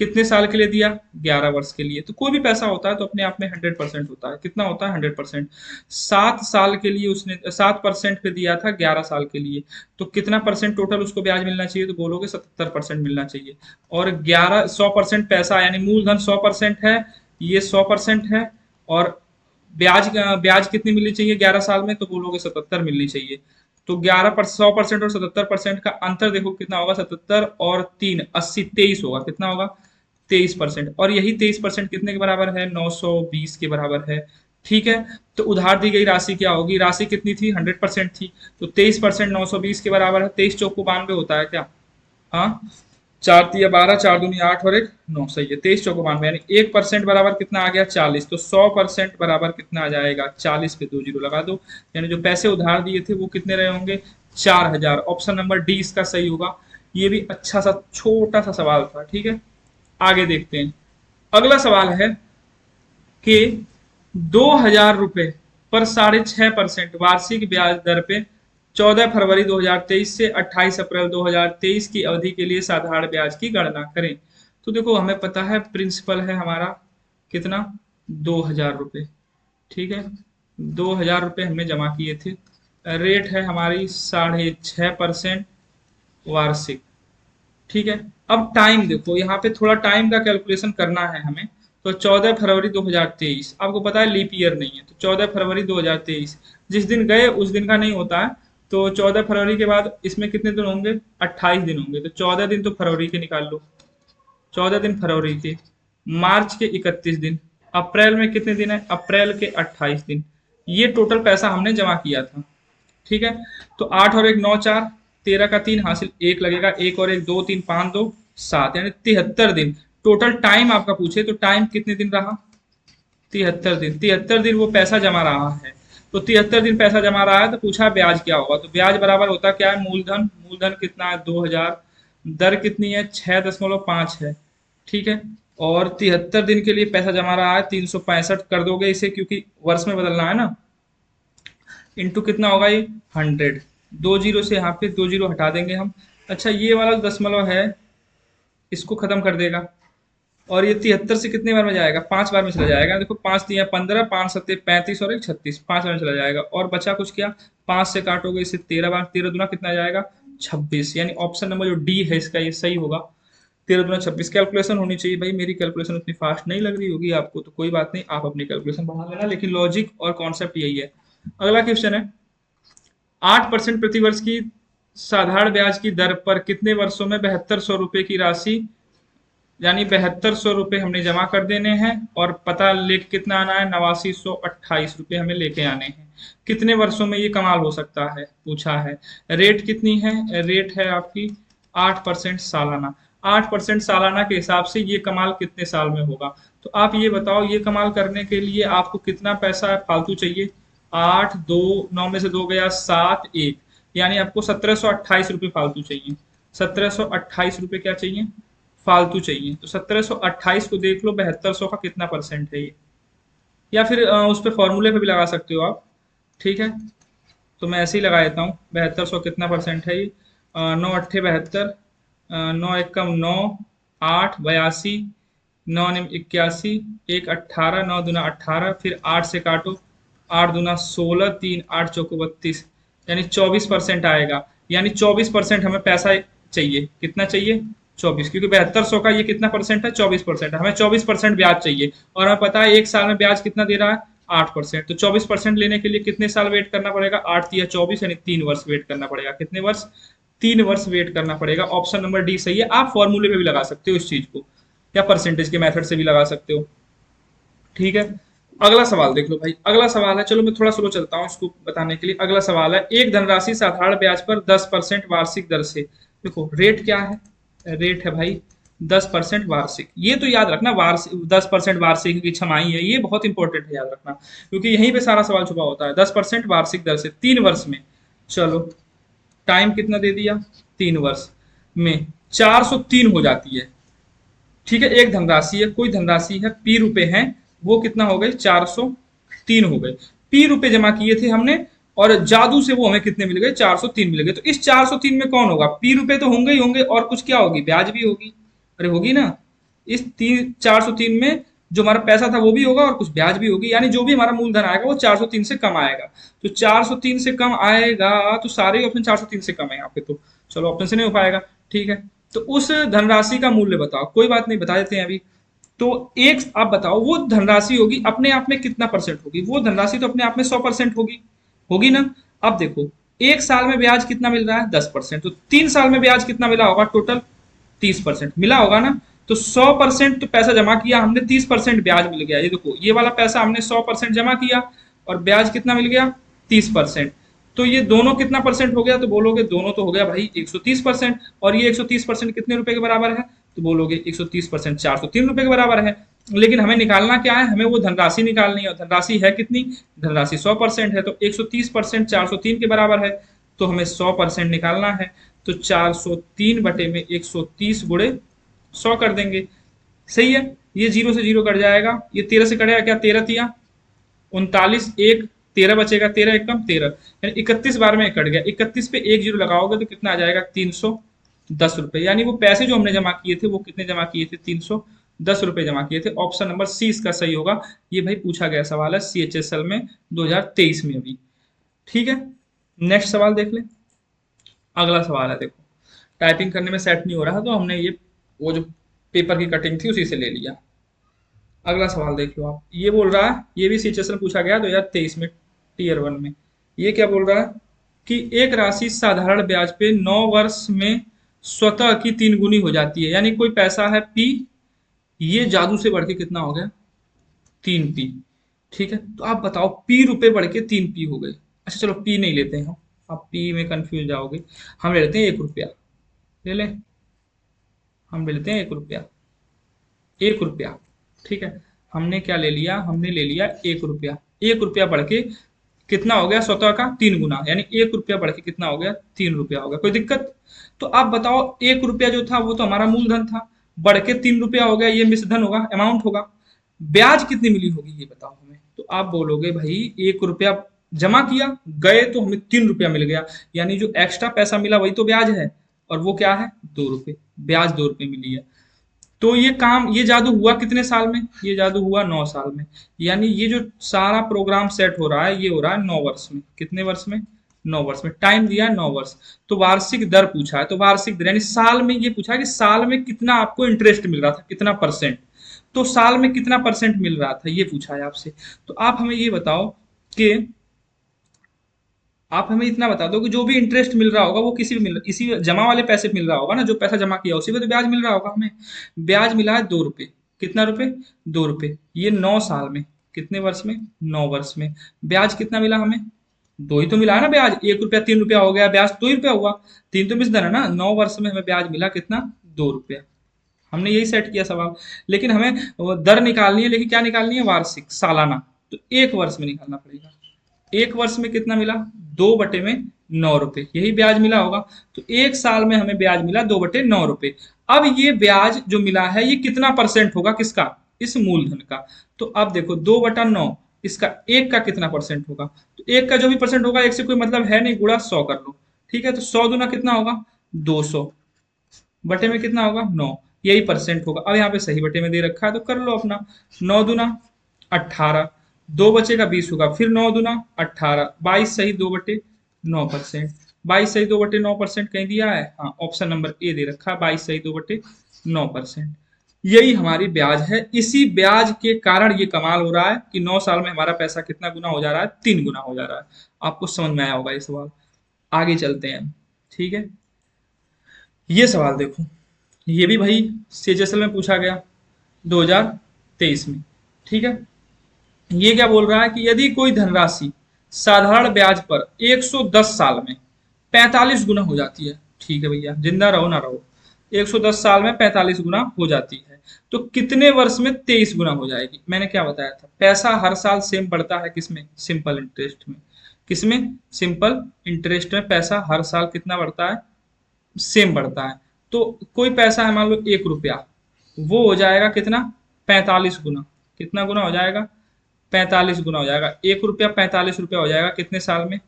कितने साल के लिए दिया, 11 वर्ष के लिए। तो कोई भी पैसा होता है तो अपने आप में 100% होता है, कितना होता है 100%। 7 साल के लिए उसने 7% पे दिया था 11 साल के लिए, तो कितना परसेंट टोटल उसको ब्याज मिलना चाहिए, तो बोलोगे 77% मिलना चाहिए। और 100% पैसा यानी मूलधन 100% है, ये 100% है, और ब्याज कितनी मिलनी चाहिए 11 साल में, तो बोलोगे 77 मिलनी चाहिए। तो 100% और 77% का अंतर देखो कितना होगा, 77 और 3 80, 23 होगा, कितना होगा 23%, और यही 23% कितने के बराबर है 920 के बराबर है। ठीक है, तो उधार दी गई राशि क्या होगी, राशि कितनी थी 100% थी, तो 23% 920 के बराबर है, 23 चौको 92 होता है क्या, हाँ, 4 तिया 12, 4 दूनी 8 और 1 9, सही है, 23 चौको 92, यानी 1% बराबर कितना आ गया 40, तो 100% बराबर कितना आ जाएगा 40 पे 2 जीरो लगा दो, यानी जो पैसे उधार दिए थे वो कितने रहे होंगे 4000। ऑप्शन नंबर डी इसका सही होगा। ये भी अच्छा सा छोटा सा सवाल था। ठीक है, आगे देखते हैं। अगला सवाल है कि 2000 रुपये पर 6.5% वार्षिक ब्याज दर पे 14 फरवरी 2023 से 28 अप्रैल 2023 की अवधि के लिए साधारण ब्याज की गणना करें। तो देखो हमें पता है प्रिंसिपल है हमारा कितना 2000 रुपये। ठीक है, 2000 रुपये हमने जमा किए थे, रेट है हमारी 6.5% वार्षिक। ठीक है, अब टाइम देखो, यहाँ पे थोड़ा टाइम का कैलकुलेशन करना है हमें। तो 14 फरवरी 2023, आपको पता है लीप ईयर नहीं है, तो 14 फरवरी 2023 जिस दिन गए उस दिन का नहीं होता है, तो 14 फरवरी के बाद इसमें कितने दिन होंगे 28 दिन होंगे, तो 14 दिन तो फरवरी के निकाल लो, 14 दिन फरवरी के, मार्च के 31 दिन, अप्रैल में कितने दिन है, अप्रैल के 28 दिन। ये टोटल पैसा हमने जमा किया था। ठीक है, तो 8 और 1 9 4, 13 का 3 हासिल, 1 लगेगा, 1 और 1 2 3 5 2 7, यानी 73 दिन टोटल टाइम आपका पूछे तो टाइम कितने दिन रहा 73 दिन। 73 दिन वो पैसा जमा रहा है, तो 73 दिन पैसा जमा रहा है, तो पूछा ब्याज क्या होगा, तो ब्याज बराबर होता क्या है मूलधन, मूलधन कितना है 2000, दर कितनी है 6.5 है। ठीक है, और 73 दिन के लिए पैसा जमा रहा है 365 कर दोगे इसे, क्योंकि वर्ष में बदलना है ना, इंटू कितना होगा ये 100, 2 जीरो से यहाँ पे 2 जीरो हटा देंगे हम। अच्छा ये वाला दशमलव है इसको खत्म कर देगा, और ये 73 से कितने बार में जाएगा 5 बार में चला जाएगा। देखो 5 तिया 15, 5 सत्ते 35 और 1 36, 5 बार में चला जाएगा, और बचा कुछ क्या, 5 से काटोगे इसे 13 बार, 13 दूना कितना जाएगा 26, यानी ऑप्शन नंबर जो डी है इसका ये सही होगा। 13 दूना 26। कैलकुलेशन होनी चाहिए भाई, मेरी कैलकुलेशन उतनी फास्ट नहीं लग रही होगी आपको, तो कोई बात नहीं, आप अपनी कैलकुलेशन बढ़ा लेना, लेकिन लॉजिक और कॉन्सेप्ट यही है। अगला क्वेश्चन है, 8% प्रति वर्ष की साधारण ब्याज की दर पर कितने वर्षों में 7200 रुपये की राशि, यानी 7200 रुपये हमने जमा कर देने हैं, और पता लेके कितना आना है 8928 रुपये हमें लेके आने हैं। कितने वर्षों में ये कमाल हो सकता है पूछा है। रेट कितनी है, रेट है आपकी 8% सालाना। 8% सालाना के हिसाब से ये कमाल कितने साल में होगा। तो आप ये बताओ, ये कमाल करने के लिए आपको कितना पैसा फालतू चाहिए, 8 2 9 में से 2 गया 7 1, यानी आपको 1728 रुपये फालतू चाहिए। 1728 रुपये क्या चाहिए, फालतू चाहिए। तो 1728 को देख लो 7200 का कितना परसेंट है ये, या फिर उस पर फॉर्मूले पे भी लगा सकते हो आप। ठीक है, तो मैं ऐसे ही लगा देता हूँ 7200 कितना परसेंट है ये। नौ अट्ठे 72, नौ एकम 9, 8 82, 9 81, एक 18, 9 दूना 18, फिर 8 से काटो, 8 दूना 16, 3 8 चौको 32, यानी 24% आएगा। यानी 24% हमें पैसा चाहिए, कितना चाहिए, 24, क्योंकि 7200 का ये कितना परसेंट है, 24% है, हमें 24% ब्याज चाहिए। और हमें पता है एक साल में ब्याज कितना दे रहा है, 8%। तो 24% लेने के लिए कितने साल वेट करना पड़ेगा, 8 या 24 यानी 3 वर्ष वेट करना पड़ेगा। कितने वर्ष, 3 वर्ष वेट करना पड़ेगा। ऑप्शन नंबर डी सही है। आप फॉर्मूले पे भी लगा सकते हो इस चीज को, या परसेंटेज के मेथड से भी लगा सकते हो। ठीक है, अगला सवाल देख लो भाई। अगला सवाल है, चलो मैं थोड़ा स्लो चलता हूँ इसको बताने के लिए। अगला सवाल है, एक धनराशि साधारण ब्याज पर 10% वार्षिक दर से, देखो रेट क्या है, रेट है भाई 10% वार्षिक। ये तो याद रखना, वार्षिक 10% वार्षिक की छमाही है, ये बहुत इंपॉर्टेंट है याद रखना, क्योंकि यहीं पे सारा सवाल छुपा होता है। 10% वार्षिक दर से 3 वर्ष में, चलो टाइम कितना दे दिया, 3 वर्ष में 403 हो जाती है। ठीक है, एक धनराशि है, कोई धनराशि है, पी रुपए हैं, वो कितना हो गई, 403 हो गए। पी रुपए जमा किए थे हमने, और जादू से वो हमें कितने मिल गए, 403 मिल गए। तो इस 403 में कौन होगा, पी रुपए तो होंगे ही होंगे, और कुछ क्या होगी, ब्याज भी होगी। अरे होगी ना, इस 403 में जो हमारा पैसा था वो भी होगा, और कुछ ब्याज भी होगी, यानी जो भी हमारा मूलधन आएगा वो 403 से कम आएगा। तो 403 से कम आएगा, तो सारे ऑप्शन 403 से कम है यहाँ पे, तो चलो ऑप्शन से नहीं हो पाएगा। ठीक है, तो उस धनराशि का मूल्य बताओ, कोई बात नहीं बता देते हैं अभी। तो एक आप बताओ, वो धनराशि होगी अपने आप में कितना परसेंट होगी, वो धनराशि तो अपने आप में 100% होगी, होगी ना। अब देखो, एक साल में ब्याज कितना मिल रहा है, 10%, तो 3 साल में ब्याज कितना मिला होगा, टोटल 30% मिला होगा ना। तो 100% तो पैसा जमा किया हमने, 30% ब्याज मिल गया। ये देखो, ये वाला पैसा हमने 100% जमा किया, और ब्याज कितना मिल गया, 30%। तो ये दोनों कितना परसेंट हो गया, तो बोलोगे दोनों तो हो गया भाई 130%। और ये 130% कितने रुपए के बराबर है, तो बोलोगे 130% 403 रुपए के बराबर है। लेकिन हमें निकालना क्या है, हमें वो धनराशि निकालनी है, और धनराशि है कितनी, धनराशि 100% है, तो 130% 403 के बराबर है, तो हमें 100% निकालना है। तो 403 बटे में 130 गुणे 100 कर देंगे। सही है, ये जीरो से जीरो कट जाएगा, ये 13 से कटेगा क्या, 13 तिया 39, एक 13 बचेगा, 13 एक कम 13, यानी 31 बार में कट गया। 31 पे एक जीरो लगाओगे तो कितना आ जाएगा, 310 रुपए। यानी वो पैसे जो हमने जमा किए थे, वो कितने जमा किए थे, 310 रुपए जमा किए थे। ऑप्शन नंबर सी इसका सही होगा। ये भाई पूछा गया सवाल है CHSL में 2023 में अभी। ठीक है, नेक्स्ट सवाल देख ले। अगला सवाल है, देखो टाइपिंग करने में सेट नहीं हो रहा, तो हमने ये वो जो पेपर की कटिंग थी उसी से ले लिया। अगला सवाल देख लो आप, ये बोल रहा है, ये भी सीएचएसएल पूछा गया 2023 में Tier 1 में। ये क्या बोल रहा है कि एक राशि साधारण ब्याज पे 9 वर्ष में स्वतः की 3 गुनी हो जाती है। यानी कोई पैसा है पी, ये जादू से बढ़ के कितना हो गया, 3 पी। ठीक है, तो आप बताओ, पी रुपए बढ़ के 3 पी हो गए। अच्छा चलो पी नहीं लेते हैं हम, आप पी में कंफ्यूज जाओगे, हम ले लेते हैं 1 रुपया, ले लें, हम ले लेते हैं 1 रुपया, 1 रुपया। ठीक है, हमने क्या ले लिया, हमने ले लिया 1 रुपया। 1 रुपया बढ़ के कितना हो गया, स्वतः का 3 गुना, यानी 1 रुपया बढ़ के कितना हो गया, 3 रुपया हो गया। कोई दिक्कत, तो आप बताओ 1 रुपया जो था वो तो हमारा मूलधन था, बढ़ के 3 रुपया हो गया, ये मिश्रधन होगा, अमाउंट होगा। ब्याज कितनी मिली होगी ये बताओ हमें। तो आप बोलोगे भाई 1 रुपया जमा किया, गए तो हमें 3 रुपया मिल गया, यानी जो एक्स्ट्रा पैसा मिला वही तो ब्याज है, और वो क्या है, 2 रुपये, ब्याज 2 रुपये मिली है। तो ये काम, ये जादू हुआ कितने साल में, ये जादू हुआ 9 साल में। यानी ये जो सारा प्रोग्राम सेट हो रहा है, ये हो रहा है 9 वर्ष में। कितने वर्ष में, 9 वर्ष में। टाइम दिया 9 वर्ष, तो वार्षिक दर पूछा है, तो वार्षिक दर यानी साल में ये पूछा है कि साल में कितना आपको इंटरेस्ट मिल रहा था, कितना परसेंट। तो साल में कितना परसेंट मिल रहा था ये पूछा है आपसे। तो आप हमें ये बताओ कि, आप हमें इतना बता दो कि जो भी इंटरेस्ट मिल रहा होगा वो किसी भी मिल, इसी जमा वाले पैसे पे मिल रहा होगा ना, जो पैसा जमा किया उसी पे तो ब्याज मिल रहा होगा हमें। ब्याज मिला है 2 रुपये, कितना रुपए, 2 रुपये। ये 9 साल में, कितने वर्ष में, 9 वर्ष में। ब्याज कितना मिला हमें, दो ही तो मिला है ना ब्याज, 1 रुपया 3 रुपया हो गया, ब्याज 2 ही रुपया हुआ, 3 तो मिस है ना। 9 वर्ष में हमें ब्याज मिला कितना, 2 रुपया। हमने यही सेट किया सवाल, लेकिन हमें वो दर निकालनी है, लेकिन क्या निकालनी है, वार्षिक, सालाना। तो 1 वर्ष में निकालना पड़ेगा, एक वर्ष में कितना मिला? 2/9 रुपए, यही ब्याज मिला होगा। तो एक साल में हमें ब्याज मिला 2/9 रुपए। अब ये ब्याज जो मिला है ये कितना परसेंट होगा? किसका? इस मूलधन का। तो अब देखो 2/9, इसका एक का कितना परसेंट होगा? तो एक का जो भी परसेंट होगा, एक से कोई मतलब है नहीं, गुणा 100 कर लो। ठीक है, तो 100 दूना कितना होगा? 200, बटे में कितना होगा? 9, यही परसेंट होगा। अब यहाँ पे सही बटे में दे रखा है तो कर लो अपना। 9 दूना 18, दो बचेगा 20 होगा, फिर 9 दूना 18, 22 सही 2/9%। 22 सही 2/9% कहीं दिया है? हाँ, ऑप्शन नंबर ए दे रखा है, 22 सही 2/9%। यही हमारी ब्याज है। इसी ब्याज के कारण ये कमाल हो रहा है कि 9 साल में हमारा पैसा कितना गुना हो जा रहा है? 3 गुना हो जा रहा है। आपको समझ में आया होगा ये सवाल। आगे चलते हैं। ठीक है, ये सवाल देखो, ये भी भाई सीएचएसएल में पूछा गया 2023 में। ठीक है, ये क्या बोल रहा है कि यदि कोई धनराशि साधारण ब्याज पर 110 साल में 45 गुना हो जाती है। ठीक है भैया, जिंदा रहो ना रहो, 110 साल में 45 गुना हो जाती है, तो कितने वर्ष में 23 गुना हो जाएगी? मैंने क्या बताया था? पैसा हर साल सेम बढ़ता है, किसमें? सिंपल इंटरेस्ट में। किसमें? सिंपल इंटरेस्ट में पैसा हर साल कितना बढ़ता है? सेम बढ़ता है। तो कोई पैसा है मान लो 1 रुपया, वो हो जाएगा कितना? 45 गुना। कितना गुना हो जाएगा? 45 गुना हो जाएगा। 1 रुपया 45 रुपया हो जाएगा कितने साल में?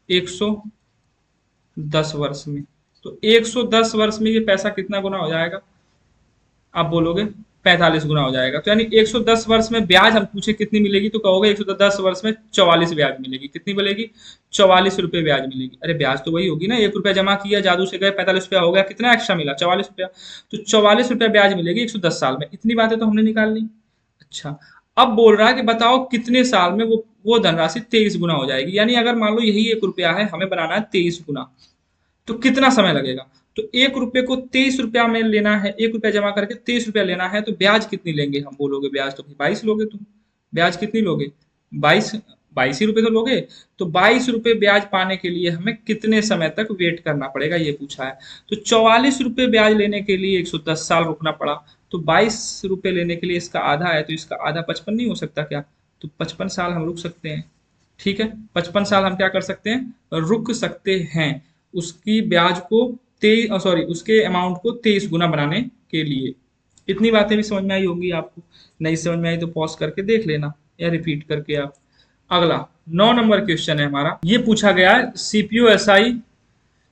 110 वर्ष में। तो 110 वर्ष में ये पैसा कितना गुना हो जाएगा? आप बोलोगे 45 गुना हो जाएगा। तो यानी 110 वर्ष में ब्याज हम पूछे कितनी मिलेगी, तो कहोगे 110 वर्ष में 44 ब्याज मिलेगी। कितनी मिलेगी? 44 रुपये ब्याज मिलेगी। अरे ब्याज तो वही होगी ना, 1 रुपया जमा किया, जादू से गए, 45 रुपया हो गया, कितना एक्स्ट्रा मिला? 44 रुपया। तो 44 रुपया ब्याज मिलेगी 110 साल में। इतनी बातें तो हमने निकाल ली। अच्छा, अब बोल रहा है कि बताओ कितने साल में वो धनराशि 23 गुना हो जाएगी। यानी अगर मान लो यही 1 रुपया है, हमें बनाना है 23 गुना, तो कितना समय लगेगा? तो 1 रुपये को 23 रुपया में लेना है, 1 रुपया जमा करके 23 रुपया लेना है, तो ब्याज कितनी लेंगे? हम बोलोगे ब्याज तो 22 लोगे तुम। ब्याज कितनी लोगे? 22, 22 ही रुपये तो लोगे। तो 22 रुपये ब्याज पाने के लिए हमें कितने समय तक वेट करना पड़ेगा, ये पूछा है। तो 44 रुपये ब्याज लेने के लिए 110 साल रुकना पड़ा। तो 22 रुपये लेने के लिए इसका आधा है, तो इसका आधा 55 नहीं हो सकता क्या? तो 55 साल हम रुक सकते हैं। ठीक है, 55 साल हम क्या कर सकते हैं? रुक सकते हैं, उसकी ब्याज को उसके अमाउंट को 23 गुना बनाने के लिए। इतनी बातें भी समझ में आई होंगी आपको। नहीं समझ में आई तो पॉज करके देख लेना या रिपीट करके आप। अगला 9 नंबर क्वेश्चन है हमारा, ये पूछा गया है सीपीयू एसआई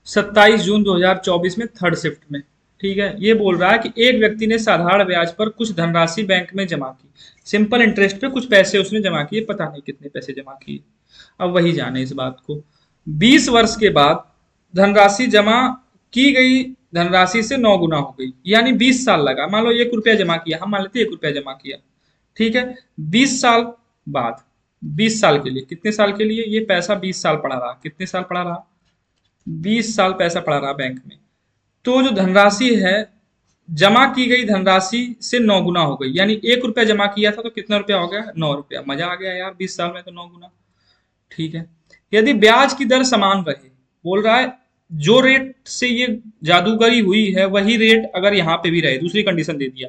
27 जून 2024 में थर्ड शिफ्ट में। ठीक है, ये बोल रहा है कि एक व्यक्ति ने साधारण ब्याज पर कुछ धनराशि बैंक में जमा की। सिंपल इंटरेस्ट पे कुछ पैसे उसने जमा किए, पता नहीं कितने पैसे जमा किए, अब वही जाने इस बात को। 20 वर्ष के बाद धनराशि जमा की गई धनराशि से 9 गुना हो गई, यानी 20 साल लगा। मान लो 1 रुपया जमा किया, हम मान लेते 1 रुपया जमा किया। ठीक है, 20 साल बाद, 20 साल के लिए, कितने साल के लिए ये पैसा 20 साल पड़ा रहा? कितने साल पड़ा रहा? 20 साल पैसा पड़ा रहा बैंक में। तो जो धनराशि है, जमा की गई धनराशि से 9 गुना हो गई, यानी 1 रुपया जमा किया था तो कितना रुपया हो गया? 9 रुपया। मजा आ गया यार, 20 साल में तो 9 गुना। ठीक है, यदि ब्याज की दर समान रहे, बोल रहा है जो रेट से ये जादूगरी हुई है वही रेट अगर यहाँ पे भी रहे, दूसरी कंडीशन दे दिया,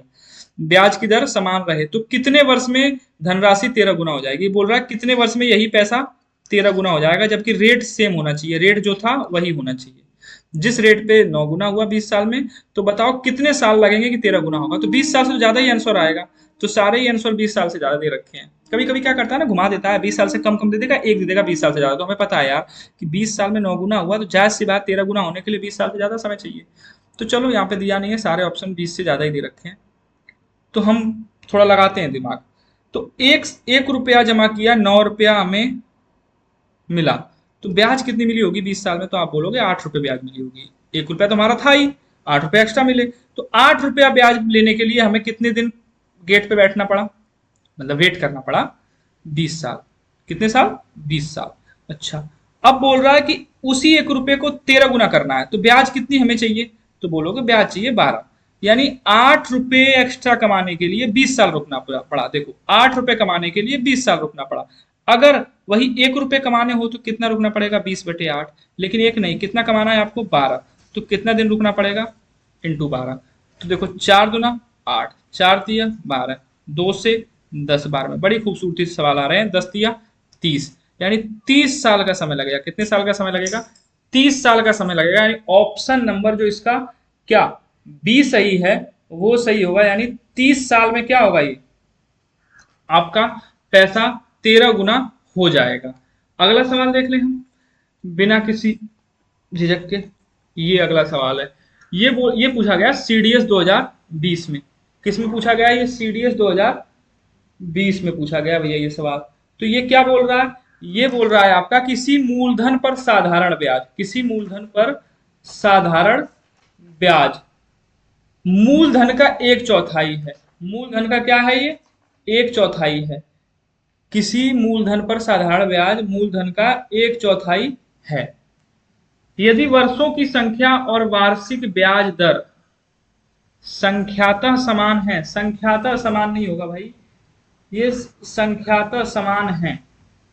ब्याज की दर समान रहे, तो कितने वर्ष में धनराशि 13 गुना हो जाएगी? बोल रहा है कितने वर्ष में यही पैसा 13 गुना हो जाएगा, जबकि रेट सेम होना चाहिए, रेट जो था वही होना चाहिए। जिस रेट पे 9 गुना हुआ 20 साल में, तो बताओ कितने साल लगेंगे कि 13 गुना होगा? तो 20 साल से तो ज्यादा ही आंसर आएगा। तो सारे ही आंसर 20 साल से ज्यादा दे रखे हैं। कभी कभी क्या करता है ना, घुमा देता है, 20 साल से कम कम दे देगा, एक दे देगा 20 साल से ज्यादा। तो हमें पता है यार कि 20 साल में 9 गुना हुआ, तो जायज सी बात 13 गुना होने के लिए 20 साल से ज्यादा समय चाहिए। तो चलो, यहाँ पे दिया नहीं है, सारे ऑप्शन 20 से ज्यादा ही दे रखे हैं, तो हम थोड़ा लगाते हैं दिमाग। तो एक रुपया जमा किया, 9 रुपया हमें मिला, तो ब्याज कितनी मिली होगी 20 साल में? तो आप बोलोगे 8 रुपये ब्याज मिली होगी। 1 रुपया तो हमारा था ही, 8 रुपये एक्स्ट्रा मिले। तो 8 रुपया ब्याज लेने के लिए हमें कितने दिन गेट पे बैठना पड़ा, मतलब वेट करना पड़ा? 20 साल। कितने साल? 20 साल। अच्छा, अब बोल रहा है कि उसी 1 रुपये को 13 गुना करना है, तो ब्याज कितनी हमें चाहिए? तो बोलोगे ब्याज चाहिए 12, यानी 8 रुपये एक्स्ट्रा कमाने के लिए 20 साल रुकना पड़ा। देखो, 8 रुपये कमाने के लिए 20 साल रुकना पड़ा। अगर वही 1 रुपये कमाने हो तो कितना रुकना पड़ेगा? 20/8। लेकिन एक नहीं, कितना कमाना है आपको? 12। तो कितना दिन रुकना पड़ेगा? इंटू 12। तो देखो 4 दूना 8, 4 दिया 12, 2 से 10 बार में बड़ी खूबसूरती से सवाल आ रहे हैं। 10 दिया 30, यानी 30 साल का समय लगेगा। कितने साल का समय लगेगा? 30 साल का समय लगेगा। यानी ऑप्शन नंबर जो इसका क्या बी सही है वो सही होगा। यानी 30 साल में क्या होगा, ये आपका पैसा 13 गुना हो जाएगा। अगला सवाल देख लें हम बिना किसी झिझक के। ये अगला सवाल है। ये पूछा गया सीडीएस 2020 में। किस में पूछा गया है? ये सीडीएस 2020 में पूछा गया भैया ये सवाल। तो ये क्या बोल रहा है? ये बोल रहा है आपका किसी मूलधन पर साधारण ब्याज, किसी मूलधन पर साधारण ब्याज मूलधन का एक चौथाई है। मूलधन का क्या है? ये एक चौथाई है। किसी मूलधन पर साधारण ब्याज मूलधन का एक चौथाई है यदि वर्षों की संख्या और वार्षिक ब्याज दर संख्यातः समान है। संख्यातः समान नहीं होगा भाई, ये संख्यातः समान है।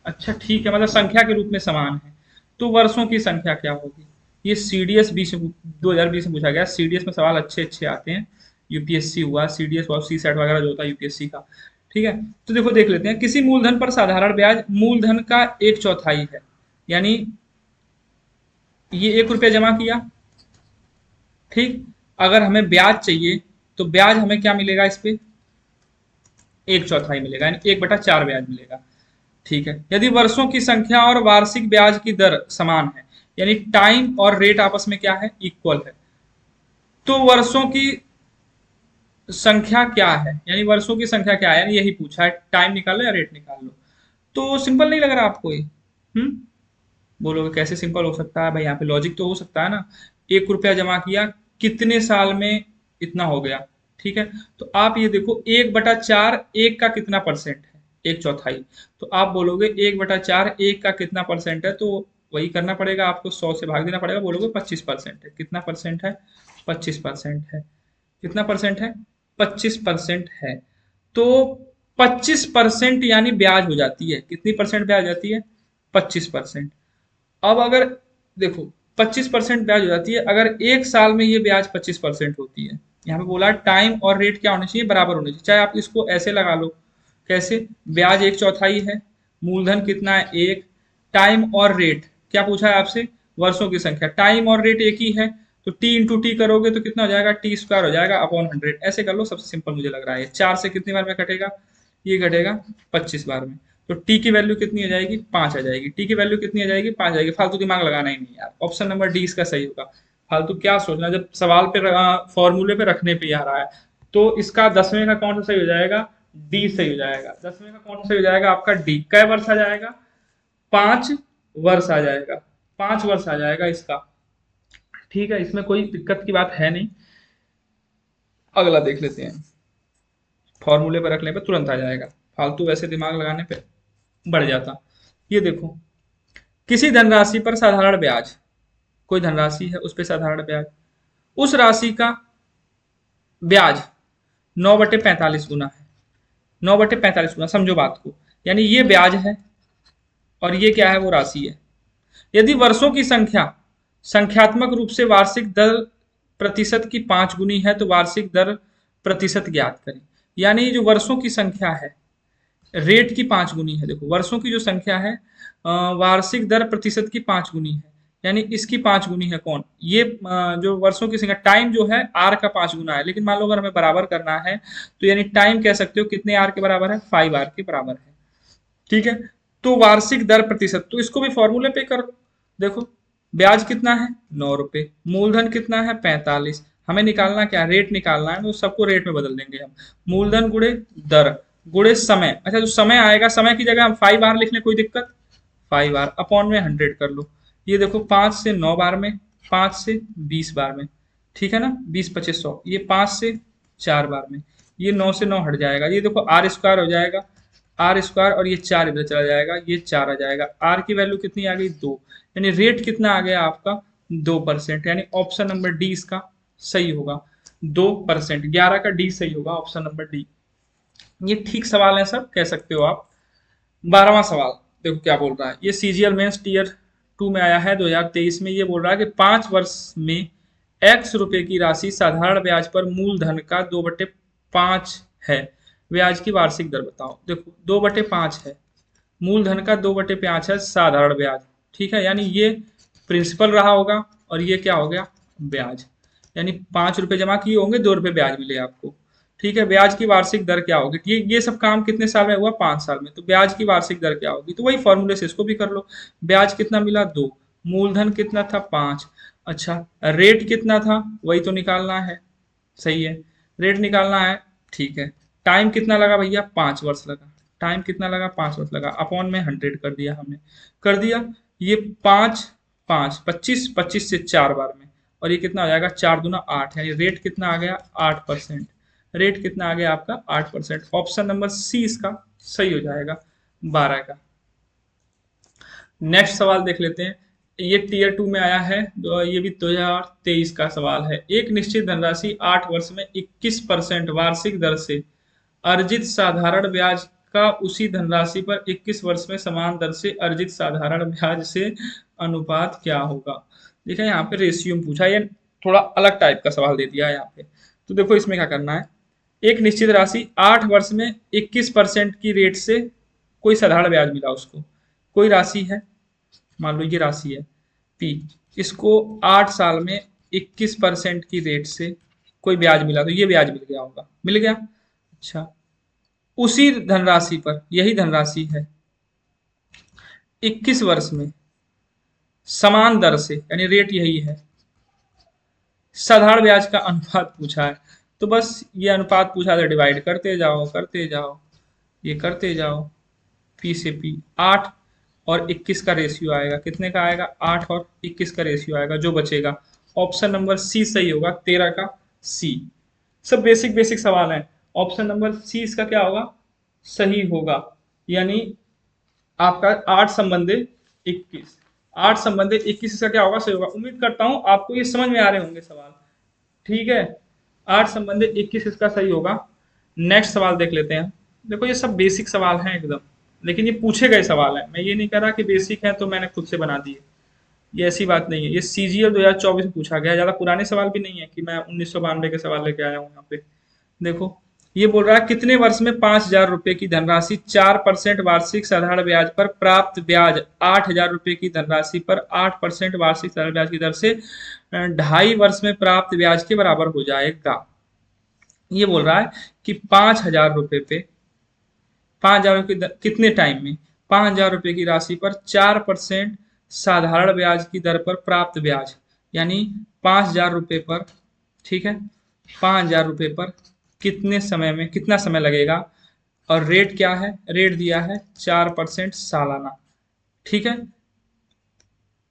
अच्छा ठीक है, मतलब संख्या के रूप में समान है। तो वर्षों की संख्या क्या होगी? ये सीडीएस 2020 में पूछा गया। सीडीएस में सवाल अच्छे अच्छे आते हैं। यूपीएससी हुआ, सीडीएस और सी सेट वगैरह जो होता है यूपीएससी का। ठीक है, तो देखो देख लेते हैं। किसी मूलधन पर साधारण ब्याज मूलधन का एक चौथाई है। यानी ये 1 रुपया जमा किया, ठीक। अगर हमें ब्याज चाहिए तो ब्याज हमें क्या मिलेगा? इस पे एक चौथाई मिलेगा, यानी 1/4 ब्याज मिलेगा। ठीक है, यदि वर्षों की संख्या और वार्षिक ब्याज की दर समान है, यानी टाइम और रेट आपस में क्या है? इक्वल है, तो वर्षों की संख्या क्या है? यानी वर्षों की संख्या क्या है? यानी यही पूछा है, टाइम निकालो या रेट निकाल लो। तो सिंपल नहीं लग रहा आपको ये? बोलोगे कैसे सिंपल हो सकता है भाई? यहाँ पे लॉजिक तो हो सकता है ना। 1 रुपया जमा किया, कितने साल में इतना हो गया। ठीक है, तो आप ये देखो 1/4 एक का कितना परसेंट है? एक चौथाई। तो आप बोलोगे 1/4 एक का कितना परसेंट है? तो वही करना पड़ेगा आपको, 100 से भाग देना पड़ेगा। बोलोगे 25% है। कितना परसेंट है? 25% है। कितना परसेंट है? 25% है। तो 25% यानी ब्याज हो जाती है। कितनी परसेंट ब्याज हो जाती है? 25%। अब अगर देखो 25% ब्याज हो जाती है अगर एक साल में ये ब्याज 25% होती है। यहाँ पे बोला टाइम और रेट क्या होने चाहिए? बराबर होने चाहिए। चाहे आप इसको ऐसे लगा लो, कैसे? ब्याज एक चौथाई है, मूलधन कितना है? एक। टाइम और रेट क्या पूछा है आपसे? वर्षों की संख्या। टाइम और रेट एक ही है, तो टी इंटू टी करोगे तो कितना हो जाएगा? टी स्क्वायर हो जाएगा अपॉन 100। ऐसे कर लो, सबसे सिंपल मुझे लग रहा है। 4 से कितनी बार में कटेगा? ये घटेगा 25 बार में। तो टी की वैल्यू कितनी आ जाएगी? 5 आ जाएगी। टी की वैल्यू कितनी आ जाएगी? 5 आ जाएगी। फालतू दिमाग लगाना ही नहीं यार, ऑप्शन नंबर डी इसका सही होगा। फालतू क्या सोचना, जब सवाल पे फॉर्मूले पे रखने पे ही आ रहा है। तो इसका 10वें का कौन सा सही हो जाएगा? डी सही हो जाएगा। 10वें का कौन सा सही हो जाएगा आपका? डी। कै वर्ष आ जाएगा? 5 वर्ष आ जाएगा। 5 वर्ष आ जाएगा इसका। ठीक है, इसमें कोई दिक्कत की बात है नहीं। अगला देख लेते हैं। फॉर्मूले पर रखने पे तुरंत आ जाएगा, फालतू वैसे दिमाग लगाने पे बढ़ जाता। ये देखो, किसी धनराशि पर साधारण ब्याज, कोई धनराशि है उस पर साधारण ब्याज, उस राशि का ब्याज 9/45 गुना है। 9/45 गुना, समझो बात को। यानी ये ब्याज है और ये क्या है? वो राशि है। यदि वर्षों की संख्या संख्यात्मक रूप से वार्षिक दर प्रतिशत की 5 गुनी है तो वार्षिक दर प्रतिशत ज्ञात करें। यानी जो वर्षों की संख्या है रेट की 5 गुनी है। देखो वर्षों की जो संख्या है वार्षिक दर प्रतिशत की 5 गुनी है। यानी इसकी 5 गुनी है कौन? ये जो वर्षों की संख्या, टाइम जो है आर का 5 गुना है। लेकिन मान लो अगर हमें बराबर करना है तो यानी टाइम कह सकते हो कितने आर के बराबर है? 5 आर के बराबर है। ठीक है, तो वार्षिक दर प्रतिशत, तो इसको भी फॉर्मूले पे कर। देखो ब्याज कितना है? 9 रुपए। मूलधन कितना है? 45। हमें निकालना क्या? रेट निकालना है, तो सबको रेट में बदल देंगे हम। मूलधन गुणे दर गुणे समय। अच्छा, जो समय आएगा, समय की जगह हम 5 आर लिख लें, कोई दिक्कत? 5 आर अपॉन में 100 कर लो। ये देखो 5 से 9 बार में, 5 से 20 बार में। ठीक है ना, 20 25 100। ये 5 से 4 बार में, ये 9 से 9 हट जाएगा। ये देखो आर स्क्वायर हो जाएगा, आर स्क्वायर, और ये 4 इधर चला जाएगा, ये 4 आ जाएगा। आर की वैल्यू कितनी आ गई? 2। यानी रेट कितना आ गया आपका? 2%। यानी ऑप्शन नंबर डी इसका सही होगा। 2%, 11 का डी सही होगा, ऑप्शन नंबर डी। ये ठीक सवाल है सब, कह सकते हो आप। 12वां सवाल देखो क्या बोल रहा है। ये सीजीएल मेंस टीयर 2 में आया है 2023 में। ये बोल रहा है कि 5 वर्ष में x रुपए की राशि साधारण ब्याज पर मूलधन का 2/5 है। ब्याज की वार्षिक दर बताओ। देखो 2/5 है, मूलधन का 2/5 है साधारण ब्याज। ठीक है, यानी ये प्रिंसिपल रहा होगा और ये क्या हो गया, ब्याज। यानी 5 रुपए जमा किए होंगे, 2 रुपए ब्याज मिले आपको। ठीक है, ब्याज की वार्षिक दर क्या होगी, ये सब काम कितने साल में हुआ, 5 साल में, तो ब्याज की वार्षिक दर क्या होगी, तो वही फॉर्मूले से इसको भी कर लो। ब्याज कितना मिला, 2। मूलधन कितना था, 5। अच्छा, रेट कितना था, वही तो निकालना है। सही है, रेट निकालना है। ठीक है, टाइम कितना लगा भैया, 5 वर्ष लगा। टाइम कितना लगा, 5 वर्ष लगा। अपॉन में 100 कर दिया हमने, कर दिया। ये 5 5 25, 25 से 4 बार में, और ये कितना हो जाएगा, 4 दूना 8, यानी रेट कितना आ गया, 8%। रेट कितना आ गया आपका, 8%। ऑप्शन नंबर सी इसका सही हो जाएगा, 12 का। नेक्स्ट सवाल देख लेते हैं। ये टीयर 2 में आया है, ये भी 2023 का सवाल है। एक निश्चित धनराशि 8 वर्ष में 21% वार्षिक दर से अर्जित साधारण ब्याज का उसी धनराशि पर 21 वर्ष में समान दर से अर्जित साधारण ब्याज से अनुपात क्या होगा। देखा यहाँ पे रेशियो में पूछा, ये थोड़ा अलग टाइप का सवाल दे दिया है यहाँ पे। तो देखो इसमें क्या करना है, एक निश्चित राशि 8 वर्ष में 21% की रेट से कोई साधारण ब्याज मिला उसको, कोई राशि है, मान लो ये राशि है पी, इसको 8 साल में 21% की रेट से कोई ब्याज मिला, तो ये ब्याज मिल गया होगा, मिल गया। अच्छा, उसी धनराशि पर, यही धनराशि है, 21 वर्ष में समान दर से, यानी रेट यही है, साधारण ब्याज का अनुपात पूछा है। तो बस ये अनुपात पूछा है, डिवाइड करते जाओ करते जाओ, ये करते जाओ, पी से पी, 8 और 21 का रेशियो आएगा, कितने का आएगा, 8 और 21 का रेशियो आएगा, जो बचेगा ऑप्शन नंबर सी सही होगा, 13 का सी। सब बेसिक बेसिक सवाल है। ऑप्शन नंबर सी इसका क्या होगा, सही होगा। यानी आपका 8 संबंधित 21, 8 संबंधित 21 इसका क्या होगा, सही होगा। उम्मीद करता हूं आपको ये समझ में आ रहे होंगे सवाल। ठीक है, 8 संबंधित 21 इसका सही होगा। नेक्स्ट सवाल देख लेते हैं। देखो ये सब बेसिक सवाल हैं एकदम, लेकिन ये पूछे गए सवाल हैं। मैं ये नहीं कह रहा कि बेसिक है तो मैंने खुद से बना दिए, ये ऐसी बात नहीं है। ये सीजीएल 2024 में पूछा गया है, ज्यादा पुराने सवाल भी नहीं है कि मैं 1992 के सवाल लेके आया हूँ यहाँ पे। देखो ये बोल रहा है, कितने वर्ष में 5,000 रुपए की धनराशि 4% वार्षिक साधारण ब्याज पर प्राप्त ब्याज 8,000 रुपए की धनराशि पर 8% वार्षिक साधारण ब्याज की दर से 2.5 वर्ष में प्राप्त ब्याज के बराबर हो जाएगा। ये बोल रहा है कि 5,000 रुपए पे, 5,000 कितने टाइम में, 5,000 रुपए की राशि पर 4% साधारण ब्याज की दर पर प्राप्त ब्याज, यानी 5,000 रुपए पर, ठीक है, 5,000 रुपए पर कितने समय में, कितना समय लगेगा, और रेट क्या है, रेट दिया है 4% सालाना। ठीक है,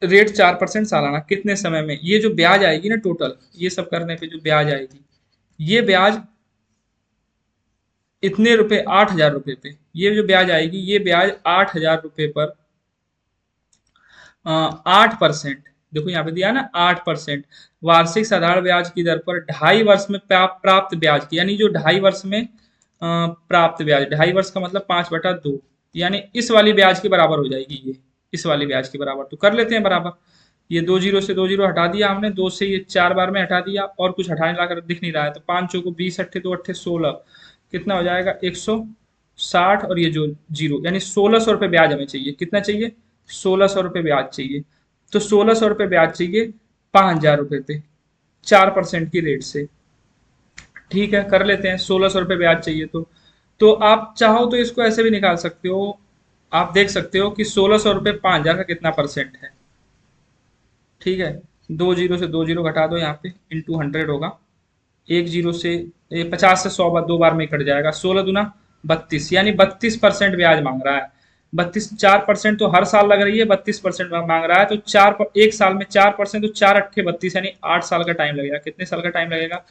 रेट 4% सालाना, कितने समय में, ये जो ब्याज आएगी ना टोटल, ये सब करने पे जो ब्याज आएगी, ये ब्याज इतने रुपए, 8,000 रुपए पे, ये जो ब्याज आएगी, ये ब्याज 8,000 रुपए पर 8%, देखो यहाँ पे दिया ना 8% वार्षिक साधारण ब्याज की दर पर 2.5 वर्ष में प्राप्त ब्याज की, यानी जो 2.5 वर्ष में प्राप्त ब्याज, 2.5 वर्ष का मतलब 5/2, यानी इस वाली ब्याज के बराबर हो जाएगी ये, इस वाली ब्याज के बराबर। तो कर लेते हैं बराबर, ये 2 जीरो से 2 जीरो हटा दिया हमने, 2 से ये 4 बार में हटा दिया, और कुछ हटाने लाकर दिख नहीं रहा है, तो 5 चौको 20, 8 2 8 16, कितना हो जाएगा 160, और ये जो जीरो, यानी 1,600 रुपये ब्याज हमें चाहिए। कितना चाहिए, 1,600 रुपये ब्याज चाहिए। तो 1,600 रुपये ब्याज चाहिए 5,000 रुपये पे, 4% की रेट से। ठीक है, कर लेते हैं, 1,600 रुपये ब्याज चाहिए तो आप चाहो तो इसको ऐसे भी निकाल सकते हो। आप देख सकते हो कि 1,600 रुपये 5,000 का कितना परसेंट है। ठीक है, 2 जीरो से 2 जीरो घटा दो यहाँ पे, इंटू 100 होगा, 1 जीरो से 50 से 100 बार 2 बार में कट जाएगा, 16 दूना 32, यानी 32% ब्याज मांग रहा है। 32, 4% तो हर साल लग रही है, 32% मांग रहा है, तो 1 साल में 4%, तो 4 अट्ठे 32, यानी 8 साल का टाइम लगेगा। कितने साल का टाइम लगेगा,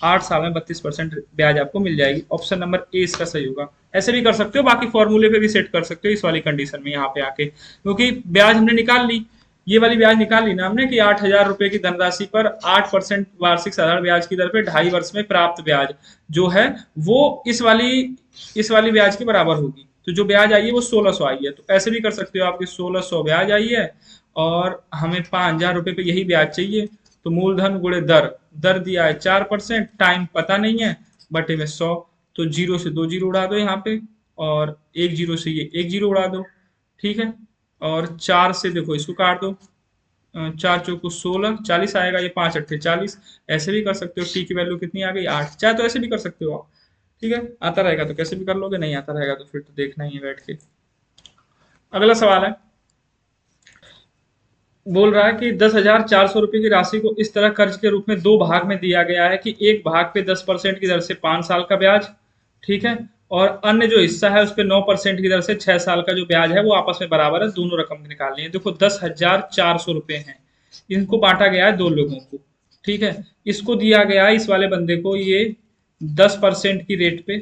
8 साल में 32% ब्याज आपको मिल जाएगी। ऑप्शन नंबर ए इसका सही होगा। ऐसे भी कर सकते हो, बाकी फॉर्मूले पे भी सेट कर सकते हो इस वाली कंडीशन में यहाँ पे आके, क्योंकि ब्याज हमने निकाल ली, ये वाली ब्याज निकाल ली ना हमने कि 8,000 रुपए की धनराशि पर 8% वार्षिक साधारण ब्याज की दर पे 2.5 वर्ष में प्राप्त ब्याज जो है वो इस वाली ब्याज के बराबर होगी। तो जो ब्याज आई है वो 1,600 आई है, तो ऐसे भी कर सकते हो आपकी 1,600 ब्याज आई है और हमें 5,000 रुपए पे यही ब्याज चाहिए, तो मूलधन गुणे दर, दर दिया है 4%, टाइम पता नहीं है, बटे में 100, तो 0 से 2 जीरो उड़ा दो यहाँ पे, और 1 जीरो से ये 1 जीरो उड़ा दो, ठीक है। और 4 से देखो इसको काट दो, 4 चौको 16, 40 आएगा, ये 5 अट्ठे 40। ऐसे भी कर सकते हो, टी की वैल्यू कितनी आ गई 8, चाहे तो ऐसे भी कर सकते हो आप। ठीक है, आता रहेगा तो कैसे भी कर लोगे, नहीं आता रहेगा तो फिर तो देखना ही है बैठ के। अगला सवाल है, बोल रहा है कि 10,400 रुपए की राशि को इस तरह कर्ज के रूप में दो भाग में दिया गया है कि एक भाग पे 10% की दर से 5 साल का ब्याज, ठीक है, और अन्य जो हिस्सा है उस पे 9% की दर से 6 साल का जो ब्याज है वो आपस में बराबर है, दोनों रकम निकालनी है। देखो 10,400 रुपए हैं, इनको बांटा गया है दो लोगों को, ठीक है। इसको दिया गया है, इस वाले बंदे को, ये 10% की रेट पे,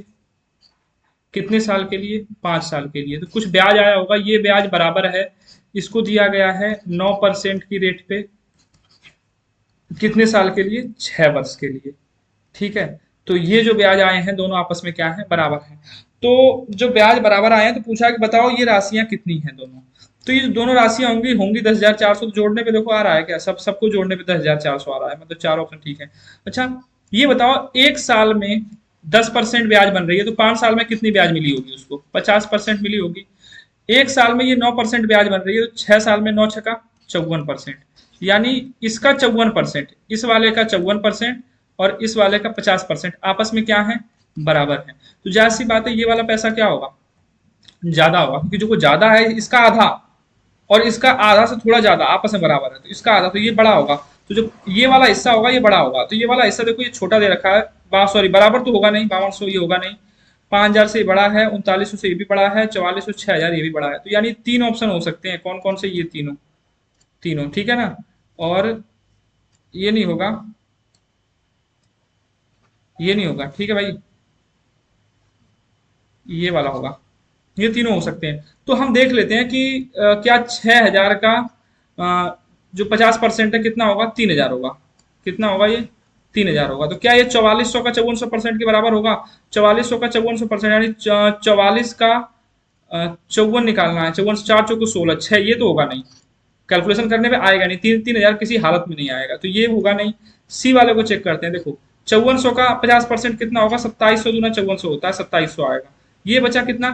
कितने साल के लिए, 5 साल के लिए। तो कुछ ब्याज आया होगा, ये ब्याज बराबर है, इसको दिया गया है 9% की रेट पे, कितने साल के लिए, 6 वर्ष के लिए, ठीक है। तो ये जो ब्याज आए हैं दोनों आपस में क्या है, बराबर है। तो जो ब्याज बराबर आए हैं तो पूछा कि बताओ ये राशियां कितनी हैं दोनों। तो ये जो दोनों राशियां होंगी होंगी 10,400, तो जोड़ने पे देखो आ रहा है क्या, सबको जोड़ने पे 10,400 आ रहा है, मतलब चार ऑप्शन ठीक है। अच्छा, ये बताओ एक साल में 10% ब्याज बन रही है तो 5 साल में कितनी ब्याज मिली होगी उसको, 50% मिली होगी। एक साल में ये 9% ब्याज बन रही है तो 6 साल में 9 छका 54%, यानी इसका 54%, इस वाले का 54% और इस वाले का 50% आपस में क्या है, बराबर है। तो जाहिर सी बात है ये वाला पैसा क्या होगा, ज्यादा होगा, क्योंकि जो को ज्यादा है इसका आधा और इसका आधा से थोड़ा ज्यादा आपस में बराबर है, तो इसका आधा, तो ये बड़ा होगा। तो जो ये वाला हिस्सा होगा ये बड़ा होगा, तो ये वाला हिस्सा देखो ये छोटा दे रखा है, सॉरी बराबर तो होगा नहीं, 5200 ये होगा नहीं, 5,000 से ये बड़ा है, 3900 से ये भी बड़ा है, 4400 6,000 ये भी बड़ा है। तो यानी तीन ऑप्शन हो सकते हैं, कौन कौन से, ये तीनों, तीनों ठीक है ना। और ये नहीं होगा, ये नहीं होगा, ठीक है भाई, ये वाला होगा, ये तीनों हो सकते हैं। तो हम देख लेते हैं कि क्या 6,000 का जो 50% है कितना होगा, 3,000 होगा, कितना होगा ये, 3,000 होगा। तो क्या ये 4400 का 54% के बराबर होगा, 4400 का 54%, यानी 44 का 54 निकालना है, 54 4 चौको 16 6, ये तो होगा नहीं, कैलकुलेशन करने पे आएगा नहीं, 3,000 किसी हालत में नहीं आएगा, तो ये होगा नहीं। सी वाले को चेक करते हैं, देखो 5400 का 50% कितना होगा, 2700 दूना 5400 होता है, 2700 आएगा। ये बचा कितना,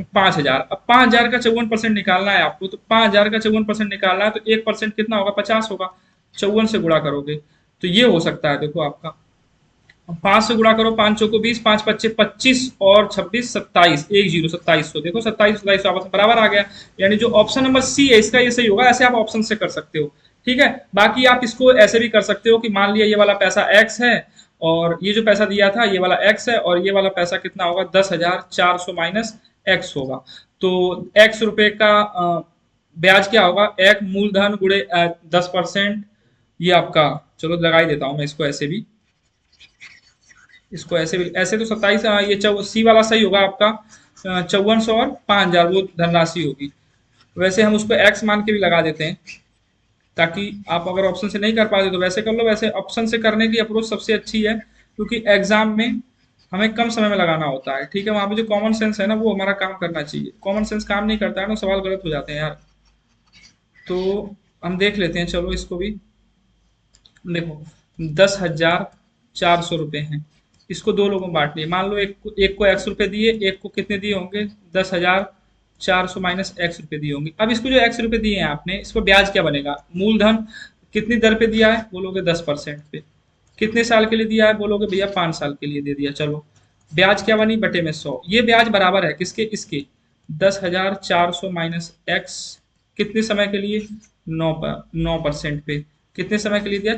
5,000। अब 5,000 का 54% निकालना है आपको, तो 5,000 का 54% निकालना है, तो 1% कितना होगा, 50 होगा, 54 से गुणा करोगे तो ये हो सकता है। देखो आपका 5 से गुणा करो, 5 चौको 20, 5 पच्चे 25 और 26 27, एक जीरो 2700, देखो 27 आपस में बराबर आ गया। यानी जो ऑप्शन नंबर सी है इसका ये सही होगा, ऐसे आप ऑप्शन से कर सकते हो, ठीक है। बाकी आप इसको ऐसे भी कर सकते हो कि मान लिया ये वाला पैसा एक्स है और ये जो पैसा दिया था ये वाला एक्स है, और ये वाला पैसा कितना होगा, 10,400 माइनस एक्स होगा। तो एक्स रुपए का ब्याज क्या होगा, एक मूलधन गुणे 10%, ये आपका, चलो लगा ही देता हूं मैं इसको ऐसे भी, इसको ऐसे भी, ऐसे तो 27, ये सी वाला सही होगा आपका, 5400 और 5,000 वो धनराशि होगी। वैसे हम उसको एक्स मान के भी लगा देते हैं, ताकि आप अगर ऑप्शन से नहीं कर पाते तो वैसे कर लो, वैसे ऑप्शन से करने की अप्रोच सबसे अच्छी है, क्योंकि एग्जाम में हमें कम समय में लगाना होता है, ठीक है। वहां पे जो कॉमन सेंस है ना वो हमारा काम करना चाहिए, कॉमन सेंस काम नहीं करता है ना, सवाल गलत हो जाते हैं यार। तो हम देख लेते हैं, चलो इसको भी देखो, 10,400 रुपए हैं, इसको दो लोगों में बांट लिए, मान लो एक को एक्स रुपए दिए, एक को कितने दिए होंगे, 10,400 माइनस एक्स रुपए दिए होंगे। अब इसको जो एक्स रुपए दिए हैं आपने, इसको ब्याज क्या बनेगा, मूलधन कितनी दर पे दिया है, बोलोगे 10% पे, कितने साल के लिए दिया है, बोलोगे भैया 5 साल के लिए दे दिया, चलो ब्याज क्या बनी, बटे में 100, ये ब्याज बराबर है किसके, इसके, 10,400 माइनस एक्स, कितने समय के लिए, 9% पे, कितने समय के लिए दिया,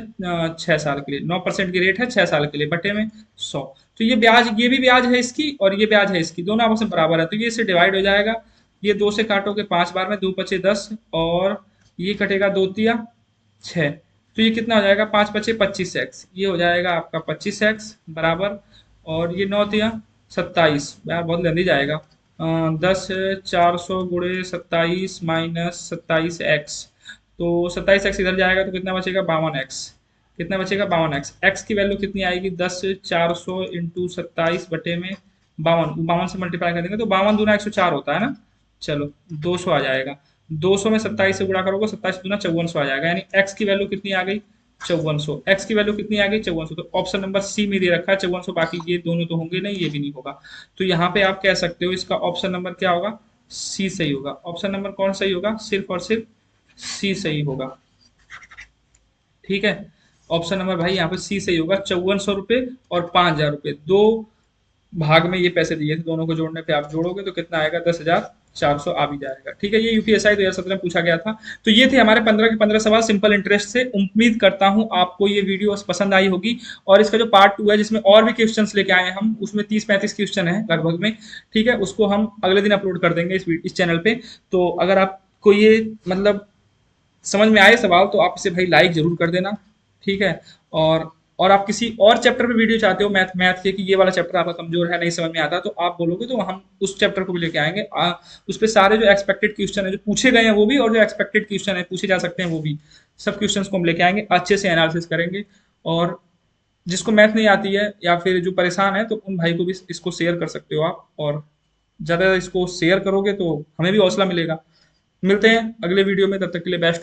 6 साल के लिए, 9% की रेट है, 6 साल के लिए, बटे में 100। तो ये ब्याज, ये भी ब्याज है इसकी और ये ब्याज है इसकी, दोनों आपस में बराबर है, तो ये इससे डिवाइड हो जाएगा। ये 2 से काटोगे 5 बार में, 2 पचे 10, और ये कटेगा 2 तिया 6, तो ये कितना हो जाएगा, 5 पचे 25 एक्स, ये हो जाएगा आपका 25 एक्स बराबर, और ये 9 तिया 27, यार बहुत लंबी जाएगा, 10,400 गुणे 27 माइनस 27 एक्स, तो 27 एक्स इधर जाएगा तो कितना बचेगा, 52 एक्स, कितना बचेगा, 52 एक्स, एक्स की वैल्यू कितनी आएगी, 10,400 इंटू 27 बटे में 52, 52 से मल्टीप्लाई कर देंगे तो 52 दूना 104 होता है ना, चलो 200 आ जाएगा, 200 में 27 से गुणा करोगे, 27 दूना 5400 आ जाएगा, यानी एक्स की वैल्यू कितनी आ गई, 5400, एक्स की वैल्यू कितनी आ गई, 5400। तो ऑप्शन नंबर सी में दे रखा है 5400, बाकी ये दोनों तो होंगे नहीं, ये भी नहीं होगा। तो यहाँ पे आप कह सकते हो इसका ऑप्शन नंबर क्या होगा, सी सही होगा। ऑप्शन नंबर कौन सही होगा? सिर्फ और सिर्फ सी सही होगा। ठीक है, ऑप्शन नंबर भाई यहाँ पे सी सही होगा। 5400 रुपये और 5000 रुपये, दो भाग में ये पैसे दिए थे, दोनों को जोड़ने पे आप जोड़ोगे तो कितना आएगा? 10,400 आ भी जाएगा। ठीक है, ये यूपीएसआई 2017 में पूछा गया था। तो ये थे हमारे 15 के 15 सवाल सिंपल इंटरेस्ट से। उम्मीद करता हूँ आपको ये वीडियो पसंद आई होगी। और इसका जो पार्ट 2 है, जिसमें और भी क्वेश्चंस लेके आए हैं हम, उसमें 30-35 क्वेश्चन है लगभग में। ठीक है, उसको हम अगले दिन अपलोड कर देंगे इस चैनल पे। तो अगर आपको ये मतलब समझ में आए सवाल, तो आप इसे भाई लाइक जरूर कर देना। ठीक है, और आप किसी और चैप्टर पे वीडियो चाहते हो मैथ मैथ के, कि ये वाला चैप्टर आपका कमजोर है, नहीं समझ में आता, तो आप बोलोगे तो हम उस चैप्टर को भी लेके आएंगे। उस पे सारे जो एक्सपेक्टेड क्वेश्चन है जो पूछे गए हैं वो भी, और जो एक्सपेक्टेड क्वेश्चन है पूछे जा सकते हैं वो भी, सब क्वेश्चंस को हम लेके आएंगे, अच्छे से एनालिसिस करेंगे। और जिसको मैथ नहीं आती है या फिर जो परेशान है, तो उन भाई को भी इसको शेयर कर सकते हो आप। और ज़्यादा इसको शेयर करोगे तो हमें भी हौसला मिलेगा। मिलते हैं अगले वीडियो में, तब तक के लिए बेस्ट।